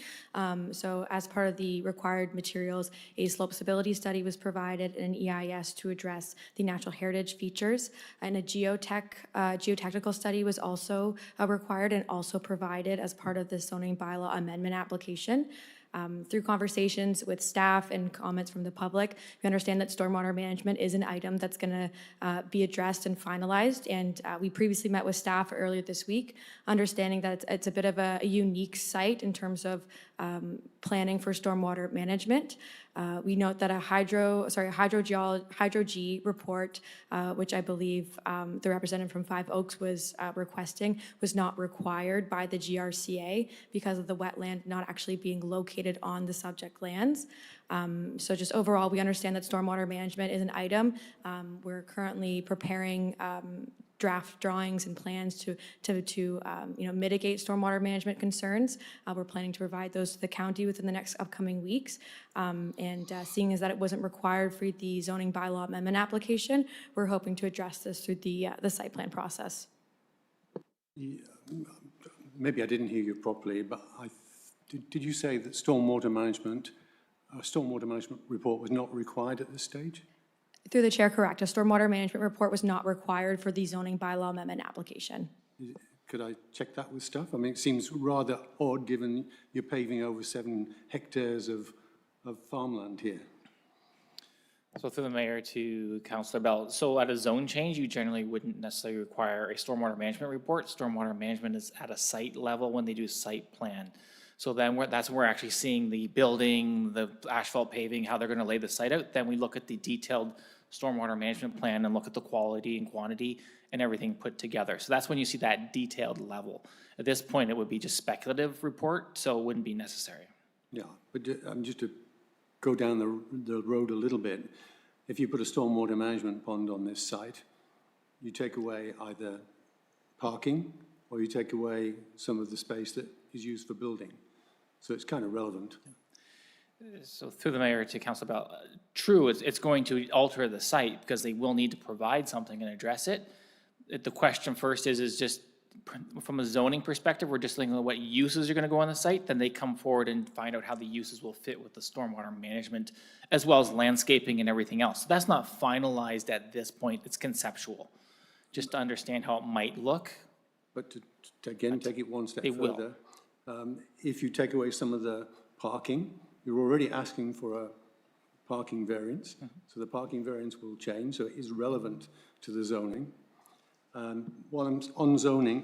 So as part of the required materials, a slope stability study was provided and an EIS to address the natural heritage features. And a geotechnical study was also required and also provided as part of the zoning bylaw amendment application. Through conversations with staff and comments from the public, we understand that stormwater management is an item that's going to be addressed and finalized. And we previously met with staff earlier this week, understanding that it's a bit of a unique site in terms of planning for stormwater management. We note that a hydro-G report, which I believe the representative from Five Oaks was requesting, was not required by the GRCA because of the wetland not actually being located on the subject lands. So just overall, we understand that stormwater management is an item. We're currently preparing draft drawings and plans to mitigate stormwater management concerns. We're planning to provide those to the county within the next upcoming weeks. Seeing as that it wasn't required for the zoning bylaw amendment application, we're hoping to address this through the site plan process. Maybe I didn't hear you properly, but did you say that stormwater management report was not required at this stage? Through the chair, correct. A stormwater management report was not required for the zoning bylaw amendment application. Could I check that with staff? I mean, it seems rather odd given you're paving over 7 hectares of farmland here. So through the mayor to Councillor Bell. So at a zone change, you generally wouldn't necessarily require a stormwater management report. Stormwater management is at a site level when they do site plan. So then that's when we're actually seeing the building, the asphalt paving, how they're going to lay the site out. Then we look at the detailed stormwater management plan and look at the quality and quantity and everything put together. So that's when you see that detailed level. At this point, it would be just speculative report, so it wouldn't be necessary. Yeah, but just to go down the road a little bit, if you put a stormwater management pond on this site, you take away either parking or you take away some of the space that is used for building. So it's kind of relevant. So through the mayor to Councilor Bell, true, it's going to alter the site because they will need to provide something and address it. The question first is just from a zoning perspective, we're just looking at what uses are going to go on the site, then they come forward and find out how the uses will fit with the stormwater management as well as landscaping and everything else. So that's not finalized at this point, it's conceptual. Just to understand how it might look. But to again, take it one step They will. further, if you take away some of the parking, you're already asking for a parking variance. So the parking variance will change, so it is relevant to the zoning. While I'm on zoning,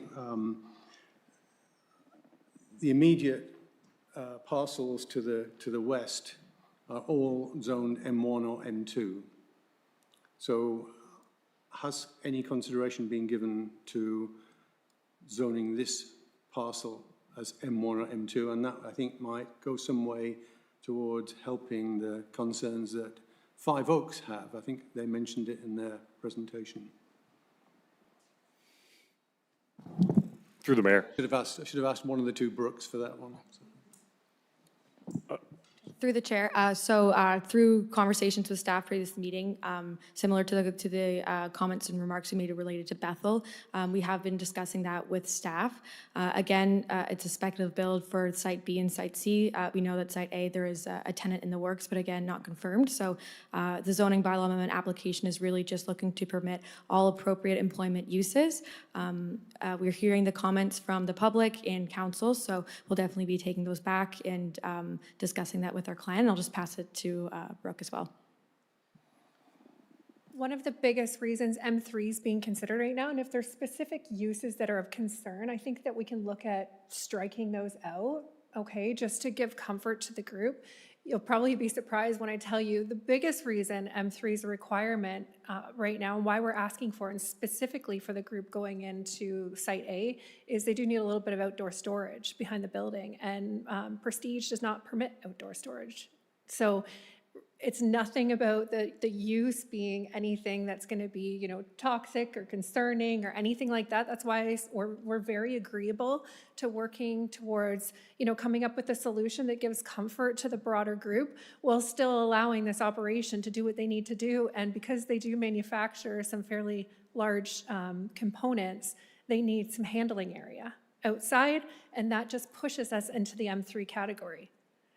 the immediate parcels to the west are all zoned M1 or M2. So has any consideration been given to zoning this parcel as M1 or M2? And that, I think, might go some way towards helping the concerns that Five Oaks have. I think they mentioned it in their presentation. Through the mayor. I should have asked one of the two Brooks for that one. Through the chair, through conversations with staff previous meeting, similar to the comments and remarks we made related to Bethel, we have been discussing that with staff. Again, it's a speculative build for Site B and Site C. We know that Site A, there is a tenant in the works, but again, not confirmed. So the zoning bylaw amendment application is really just looking to permit all appropriate employment uses. We're hearing the comments from the public and council, so we'll definitely be taking those back and discussing that with our client. I'll just pass it to Brooke as well. One of the biggest reasons M3 is being considered right now, and if there's specific uses that are of concern, I think that we can look at striking those out, okay, just to give comfort to the group. You'll probably be surprised when I tell you the biggest reason M3 is a requirement right now, and why we're asking for, and specifically for the group going into Site A, is they do need a little bit of outdoor storage behind the building, and Prestige does not permit outdoor storage. So it's nothing about the use being anything that's going to be, you know, toxic or concerning or anything like that. That's why we're very agreeable to working towards, you know, coming up with a solution that gives comfort to the broader group while still allowing this operation to do what they need to do. And because they do manufacture some fairly large components, they need some handling area outside, and that just pushes us into the M3 category.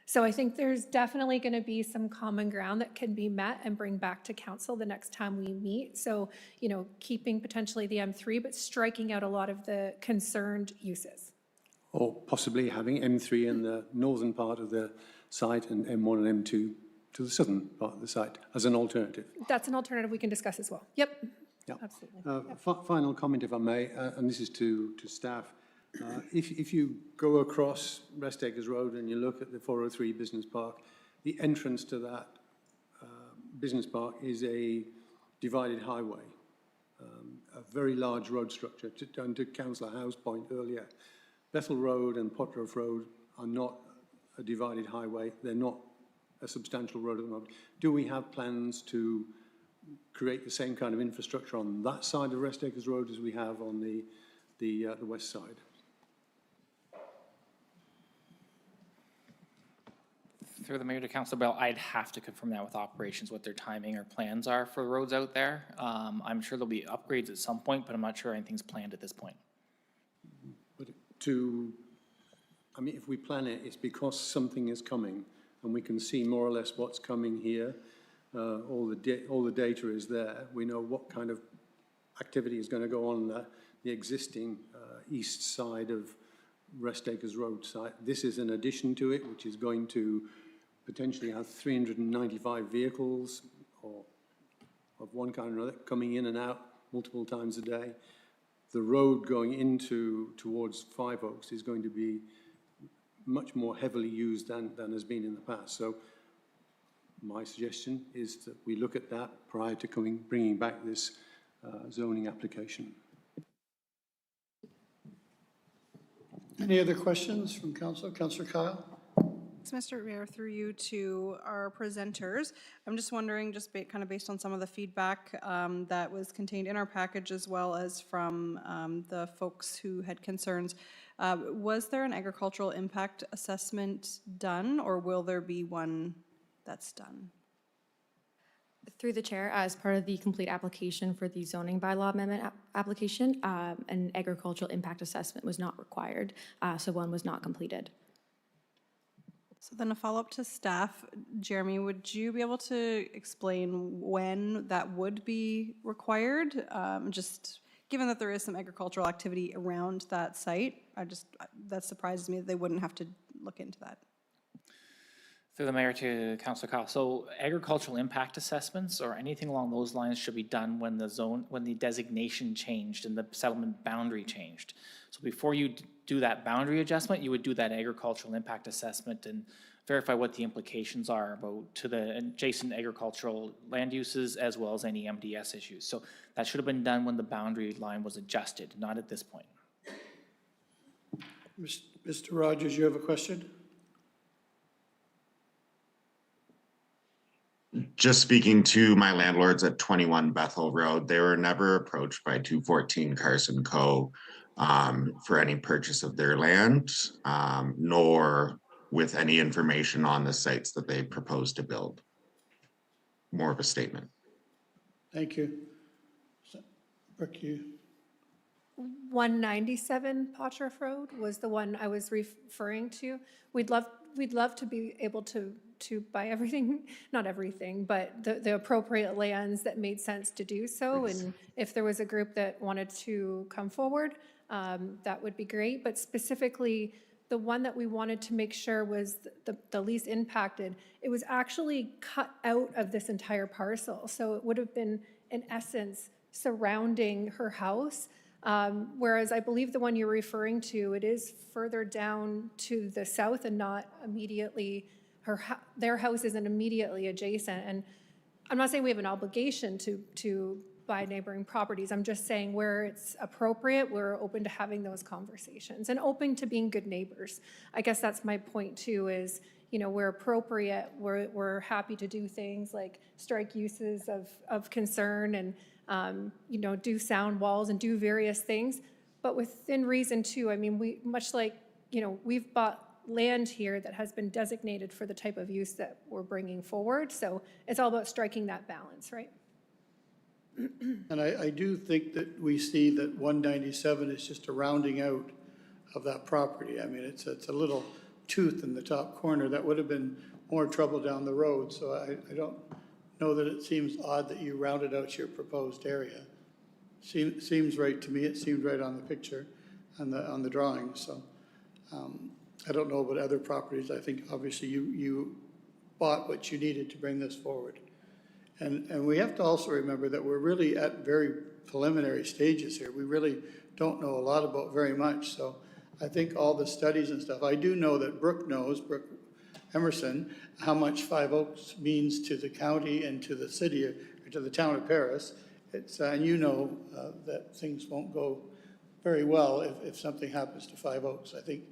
So I think there's definitely going to be some common ground that can be met and bring back to council the next time we meet. So, you know, keeping potentially the M3, but striking out a lot of the concerned uses. Or possibly having M3 in the northern part of the site and M1 and M2 to the southern part of the site as an alternative. That's an alternative we can discuss as well. Yep, Yeah. absolutely. Final comment, if I may, and this is to staff. If you go across Rest Acres Road and you look at the 403 Business Park, the entrance to that business park is a divided highway, a very large road structure. To Councillor Howe's point earlier, Bethel Road and Potgrove Road are not a divided highway. They're not a substantial road at the moment. Do we have plans to create the same kind of infrastructure on that side of Rest Acres Road as we have on the west side? Through the mayor to Councillor Bell, I'd have to confirm that with operations, what their timing or plans are for roads out there. I'm sure there'll be upgrades at some point, but I'm not sure anything's planned at this point. But I mean, if we plan it, it's because something is coming, and we can see more or less what's coming here. All the data is there. We know what kind of activity is going to go on the existing east side of Rest Acres Road site. This is an addition to it, which is going to potentially have 395 vehicles or of one kind or another coming in and out multiple times a day. The road going towards Five Oaks is going to be much more heavily used than has been in the past. So my suggestion is that we look at that prior to bringing back this zoning application. Any other questions from council? Councillor Kyle? Mr. Mayor, through you to our presenters, I'm just wondering, just kind of based on some of the feedback that was contained in our package, as well as from the folks who had concerns, was there an agricultural impact assessment done, or will there be one that's done? Through the chair, as part of the complete application for the zoning bylaw amendment application, an agricultural impact assessment was not required, so one was not completed. So then a follow-up to staff. Jeremy, would you be able to explain when that would be required? Just given that there is some agricultural activity around that site, that surprises me that they wouldn't have to look into that. Through the mayor to Councillor Kyle. So agricultural impact assessments or anything along those lines should be done when the designation changed and the settlement boundary changed. So before you do that boundary adjustment, you would do that agricultural impact assessment and verify what the implications are to the adjacent agricultural land uses as well as any MDS issues. So that should have been done when the boundary line was adjusted, not at this point. Mr. Rogers, you have a question? Just speaking to my landlords at 21 Bethel Road, they were never approached by 214 Carson Co. For any purchase of their land, nor with any information on the sites that they propose to build. More of a statement. Thank you. Brooke, you? 197 Potter's Road was the one I was referring to. We'd love to be able to buy everything, not everything, but the appropriate lands that made sense to do so. And if there was a group that wanted to come forward, that would be great. But specifically, the one that we wanted to make sure was the least impacted, it was actually cut out of this entire parcel. So it would have been in essence, surrounding her house. Whereas I believe the one you're referring to, it is further down to the south and not immediately, their house isn't immediately adjacent. And I'm not saying we have an obligation to buy neighboring properties. I'm just saying where it's appropriate, we're open to having those conversations and open to being good neighbors. I guess that's my point too, is, you know, where appropriate, we're happy to do things like strike uses of concern and, you know, do sound walls and do various things, but within reason too. I mean, we, much like, you know, we've bought land here that has been designated for the type of use that we're bringing forward. So it's all about striking that balance, right? And I do think that we see that 197 is just a rounding out of that property. I mean, it's a little tooth in the top corner that would have been more trouble down the road. So I don't know that it seems odd that you rounded out your proposed area. Seems right to me. It seemed right on the picture, on the drawing. So I don't know about other properties. I think obviously you bought what you needed to bring this forward. And we have to also remember that we're really at very preliminary stages here. We really don't know a lot about very much. So I think all the studies and stuff, I do know that Brooke Emerson, how much Five Oaks means to the county and to the city, or to the town of Paris. It's, and you know that things won't go very well if something happens to Five Oaks. I think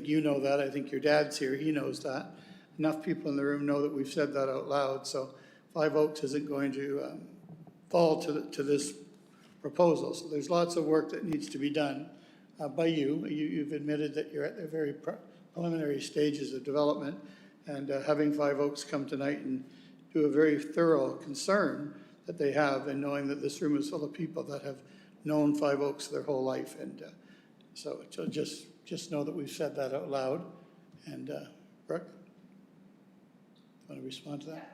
you know that. I think your dad's here. He knows that. Enough people in the room know that we've said that out loud. So Five Oaks isn't going to fall to this proposal. So there's lots of work that needs to be done by you. You've admitted that you're at the very preliminary stages of development, and having Five Oaks come tonight and do a very thorough concern that they have, and knowing that this room is full of people that have known Five Oaks their whole life. And so just know that we've said that out loud. And Brooke, want to respond to that?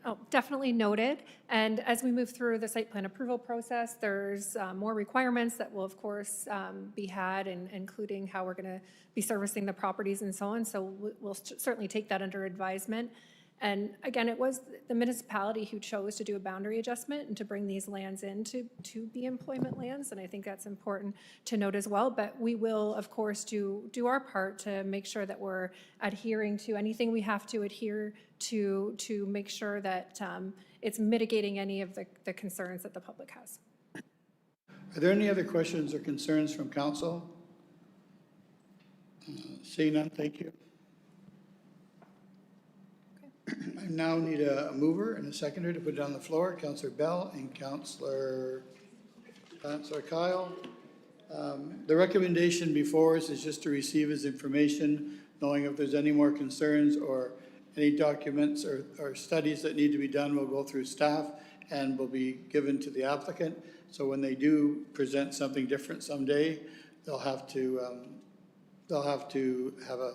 Oh, definitely noted. And as we move through the site plan approval process, there's more requirements that will, of course, be had, and including how we're going to be servicing the properties and so on. So we'll certainly take that under advisement. And again, it was the municipality who chose to do a boundary adjustment and to bring these lands in to be employment lands. And I think that's important to note as well. But we will, of course, do our part to make sure that we're adhering to anything we have to adhere to make sure that it's mitigating any of the concerns that the public has. Are there any other questions or concerns from council? Seeing none, thank you. I now need a mover and a seconder to put it on the floor. Councillor Bell and Councillor Kyle. The recommendation before us is just to receive his information, knowing if there's any more concerns or any documents or studies that need to be done will go through staff and will be given to the applicant. So when they do present something different someday, they'll have to have a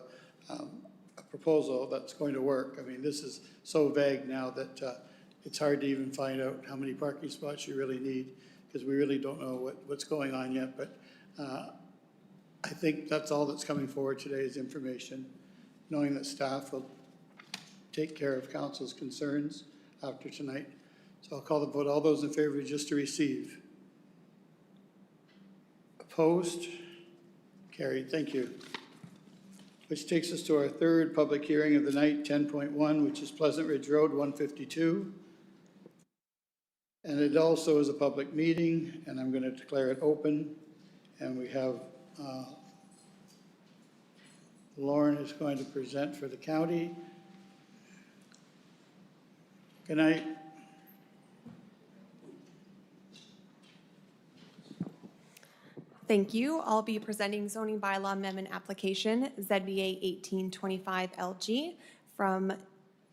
proposal that's going to work. I mean, this is so vague now that it's hard to even find out how many parking spots you really need, because we really don't know what's going on yet. But I think that's all that's coming forward today is information, knowing that staff will take care of council's concerns after tonight. So I'll call the vote. All those in favor just to receive. Opposed? Carried. Thank you. Which takes us to our third public hearing of the night, 10.1, which is Pleasant Ridge Road, 152. And it also is a public meeting, and I'm going to declare it open. And we have Lauren is going to present for the county. Good night. Thank you. I'll be presenting zoning bylaw amendment application ZBA 1825LG from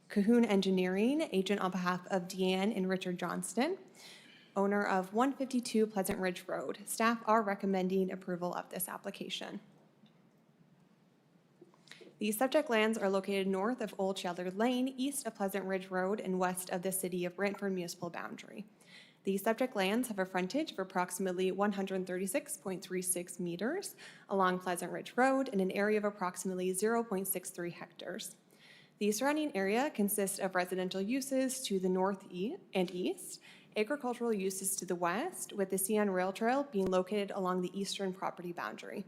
Cahoon Engineering, agent on behalf of Deanne and Richard Johnston, owner of 152 Pleasant Ridge Road. Staff are recommending approval of this application. The subject lands are located north of Old Challard Lane, east of Pleasant Ridge Road, and west of the City of Brantford municipal boundary. The subject lands have a frontage of approximately 136.36 meters along Pleasant Ridge Road and an area of approximately 0.63 hectares. The surrounding area consists of residential uses to the north and east agricultural uses to the west, with the CN Rail Trail being located along the eastern property boundary.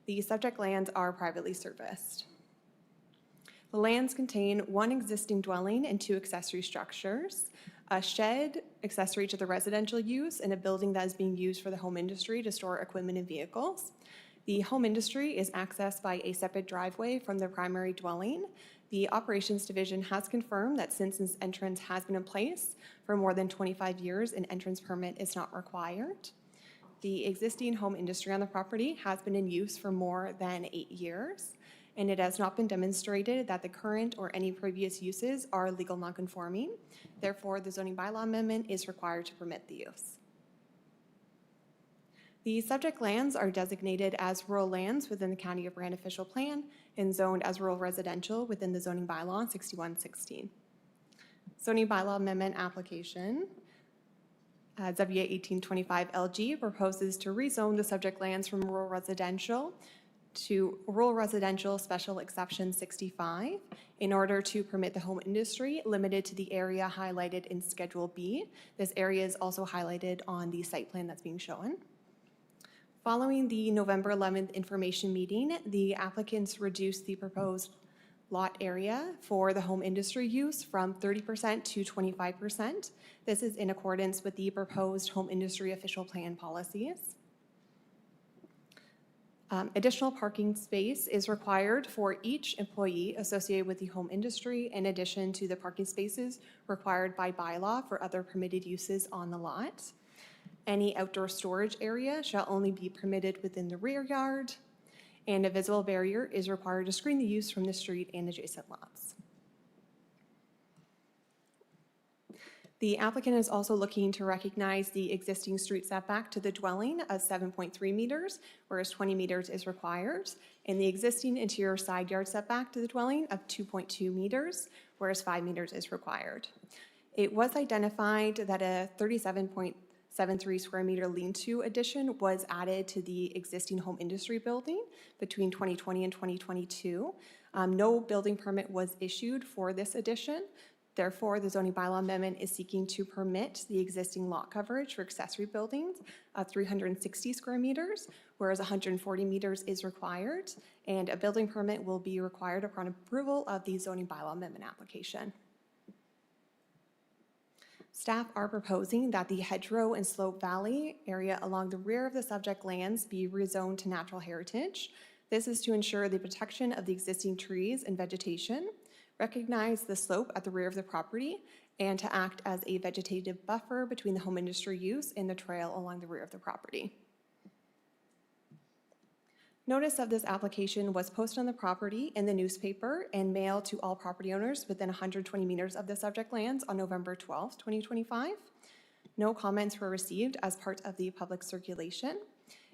The subject lands are privately serviced. The lands contain one existing dwelling and two accessory structures, a shed accessory to the residential use, and a building that is being used for the home industry to store equipment and vehicles. The home industry is accessed by a separate driveway from the primary dwelling. The Operations Division has confirmed that since this entrance has been in place for more than 25 years, an entrance permit is not required. The existing home industry on the property has been in use for more than 8 years, and it has not been demonstrated that the current or any previous uses are legal nonconforming. Therefore, the zoning bylaw amendment is required to permit the use. The subject lands are designated as rural lands within the County of Brant official plan and zoned as rural residential within the zoning bylaw 6116. Zoning bylaw amendment application. ZBA 1825 LG proposes to rezone the subject lands from rural residential to rural residential special exception 65 in order to permit the home industry limited to the area highlighted in Schedule B. This area is also highlighted on the site plan that's being shown. Following the November 11th information meeting, the applicants reduced the proposed lot area for the home industry use from 30% to 25%. This is in accordance with the proposed home industry official plan policies. Additional parking space is required for each employee associated with the home industry, in addition to the parking spaces required by bylaw for other permitted uses on the lot. Any outdoor storage area shall only be permitted within the rear yard, and a visible barrier is required to screen the use from the street and adjacent lots. The applicant is also looking to recognize the existing street setback to the dwelling of 7.3 meters, whereas 20 meters is required, and the existing interior side yard setback to the dwelling of 2.2 meters, whereas 5 meters is required. It was identified that a 37.73 square meter lean-to addition was added to the existing home industry building between 2020 and 2022. No building permit was issued for this addition. Therefore, the zoning bylaw amendment is seeking to permit the existing lot coverage for accessory buildings of 360 square meters, whereas 140 meters is required, and a building permit will be required upon approval of the zoning bylaw amendment application. Staff are proposing that the hedgerow and slope valley area along the rear of the subject lands be rezoned to natural heritage. This is to ensure the protection of the existing trees and vegetation, recognize the slope at the rear of the property, and to act as a vegetative buffer between the home industry use and the trail along the rear of the property. Notice of this application was posted on the property in the newspaper and mailed to all property owners within 120 meters of the subject lands on November 12, 2025. No comments were received as part of the public circulation.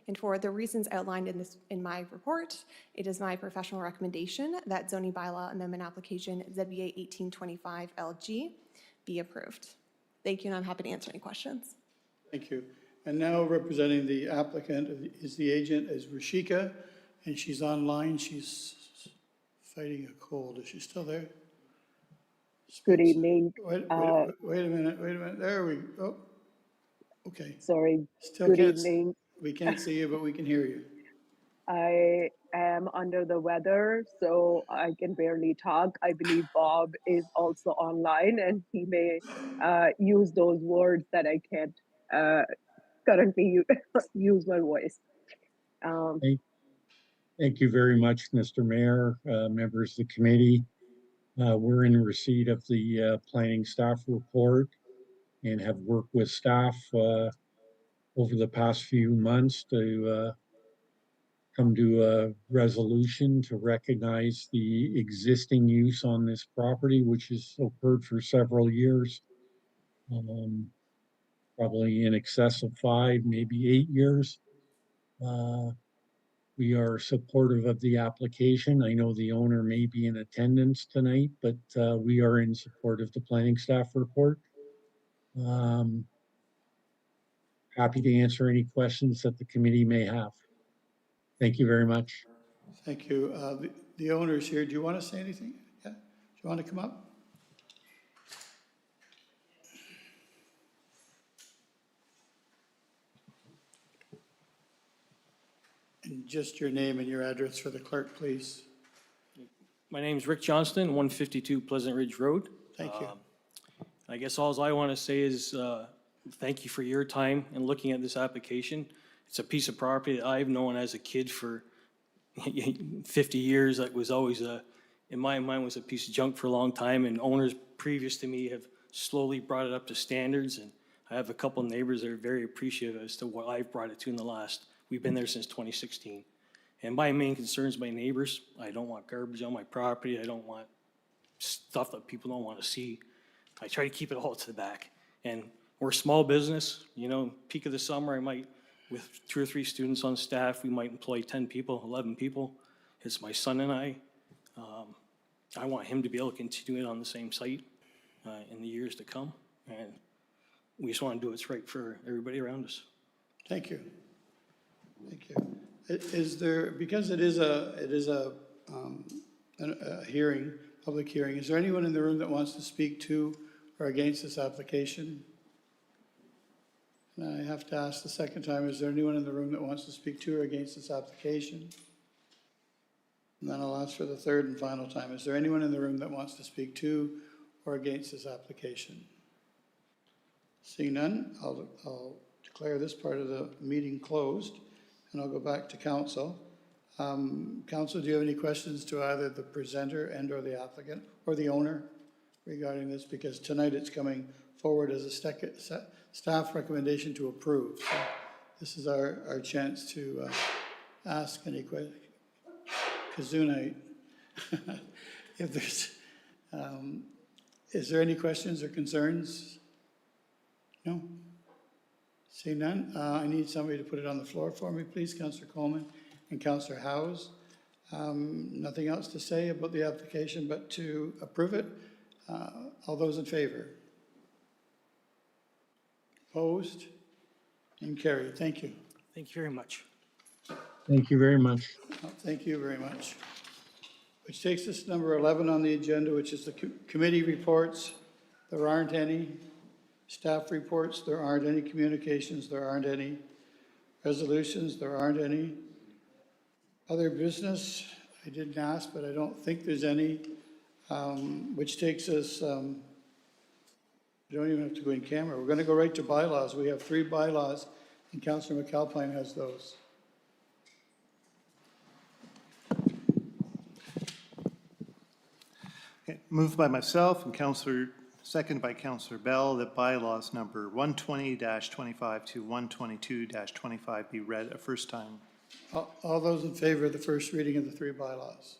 And for the reasons outlined in my report, it is my professional recommendation that zoning bylaw amendment application ZBA 1825 LG be approved. Thank you, and I'm happy to answer any questions. Thank you. And now representing the applicant is the agent, is Rashika, and she's online. She's fighting a cold. Is she still there? Good evening. Wait a minute. There we go. Okay. Sorry. Still Good can't, evening. we can't see you, but we can hear you. I am under the weather, so I can barely talk. I believe Bob is also online, and he may use those words that I can't currently use my voice. Thank you very much, Mr. Mayor, members of the committee. We're in receipt of the planning staff report and have worked with staff over the past few months to come to a resolution to recognize the existing use on this property, which has occurred for several years, probably in excess of 5, maybe 8 years. We are supportive of the application. I know the owner may be in attendance tonight, but we are in support of the planning staff report. Happy to answer any questions that the committee may have. Thank you very much. Thank you. The owner's here. Do you want to say anything? Yeah? Do you want to come up? And just your name and your address for the clerk, please. My name's Rick Johnston, 152 Pleasant Ridge Road. Thank you. I guess all I want to say is thank you for your time in looking at this application. It's a piece of property that I've known as a kid for 50 years. That was always, in my mind, was a piece of junk for a long time, and owners previous to me have slowly brought it up to standards, and I have a couple of neighbors that are very appreciative as to what I've brought it to in the last. We've been there since 2016. And my main concern is my neighbors. I don't want garbage on my property. I don't want stuff that people don't want to see. I try to keep it all to the back. And we're a small business, you know, peak of the summer, I might, with 2 or 3 students on staff, we might employ 10 people, 11 people. It's my son and I. I want him to be able to continue it on the same site in the years to come. And we just want to do what's right for everybody around us. Thank you. Thank you. Is there, because it is a hearing, public hearing, is there anyone in the room that wants to speak to or against this application? And I have to ask the second time, is there anyone in the room that wants to speak to or against this application? And then I'll ask for the third and final time. Is there anyone in the room that wants to speak to or against this application? Seeing none, I'll declare this part of the meeting closed, and I'll go back to council. Council, do you have any questions to either the presenter and or the applicant or the owner regarding this? Because tonight it's coming forward as a staff recommendation to approve. So this is our chance to ask any questions. Kazunite, if there's, is there any questions or concerns? No? Seeing none, I need somebody to put it on the floor for me, please. Councillor Coleman and Councillor Howes. Nothing else to say about the application but to approve it. All those in favor? Opposed? And carried. Thank you. Thank you very much. Thank you very much. Thank you very much. Which takes us to number 11 on the agenda, which is the committee reports. There aren't any. Staff reports, there aren't any. Communications, there aren't any. Resolutions, there aren't any. Other business, I didn't ask, but I don't think there's any. Which takes us, you don't even have to go in camera. We're going to go right to bylaws. We have 3 bylaws, and Councillor McAlpine has those. Okay, moved by myself and second by Councillor Bell that bylaws number 120-25 to 122-25 be read a first time. All those in favor of the first reading of the 3 bylaws?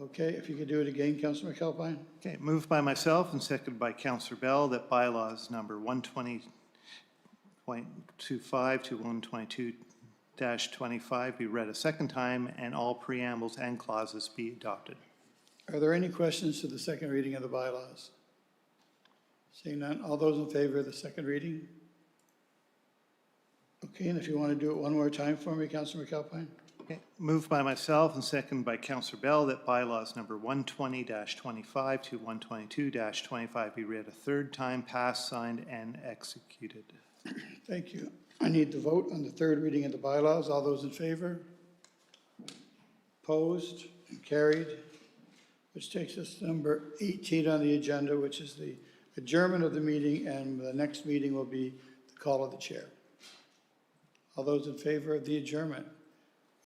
Okay, if you could do it again, Councillor McAlpine. Okay, moved by myself and seconded by Councillor Bell that bylaws number 120.25 to 122-25 be read a second time and all preambles and clauses be adopted. Are there any questions to the second reading of the bylaws? Seeing none, all those in favor of the second reading? Okay, and if you want to do it one more time for me, Councillor McAlpine. Okay, moved by myself and seconded by Councillor Bell that bylaws number 120-25 to 122-25 be read a third time, passed, signed, and executed. Thank you. I need the vote on the third reading of the bylaws. All those in favor? Opposed and carried. Which takes us to number 18 on the agenda, which is the adjournment of the meeting, and the next meeting will be the call of the chair. All those in favor of the adjournment?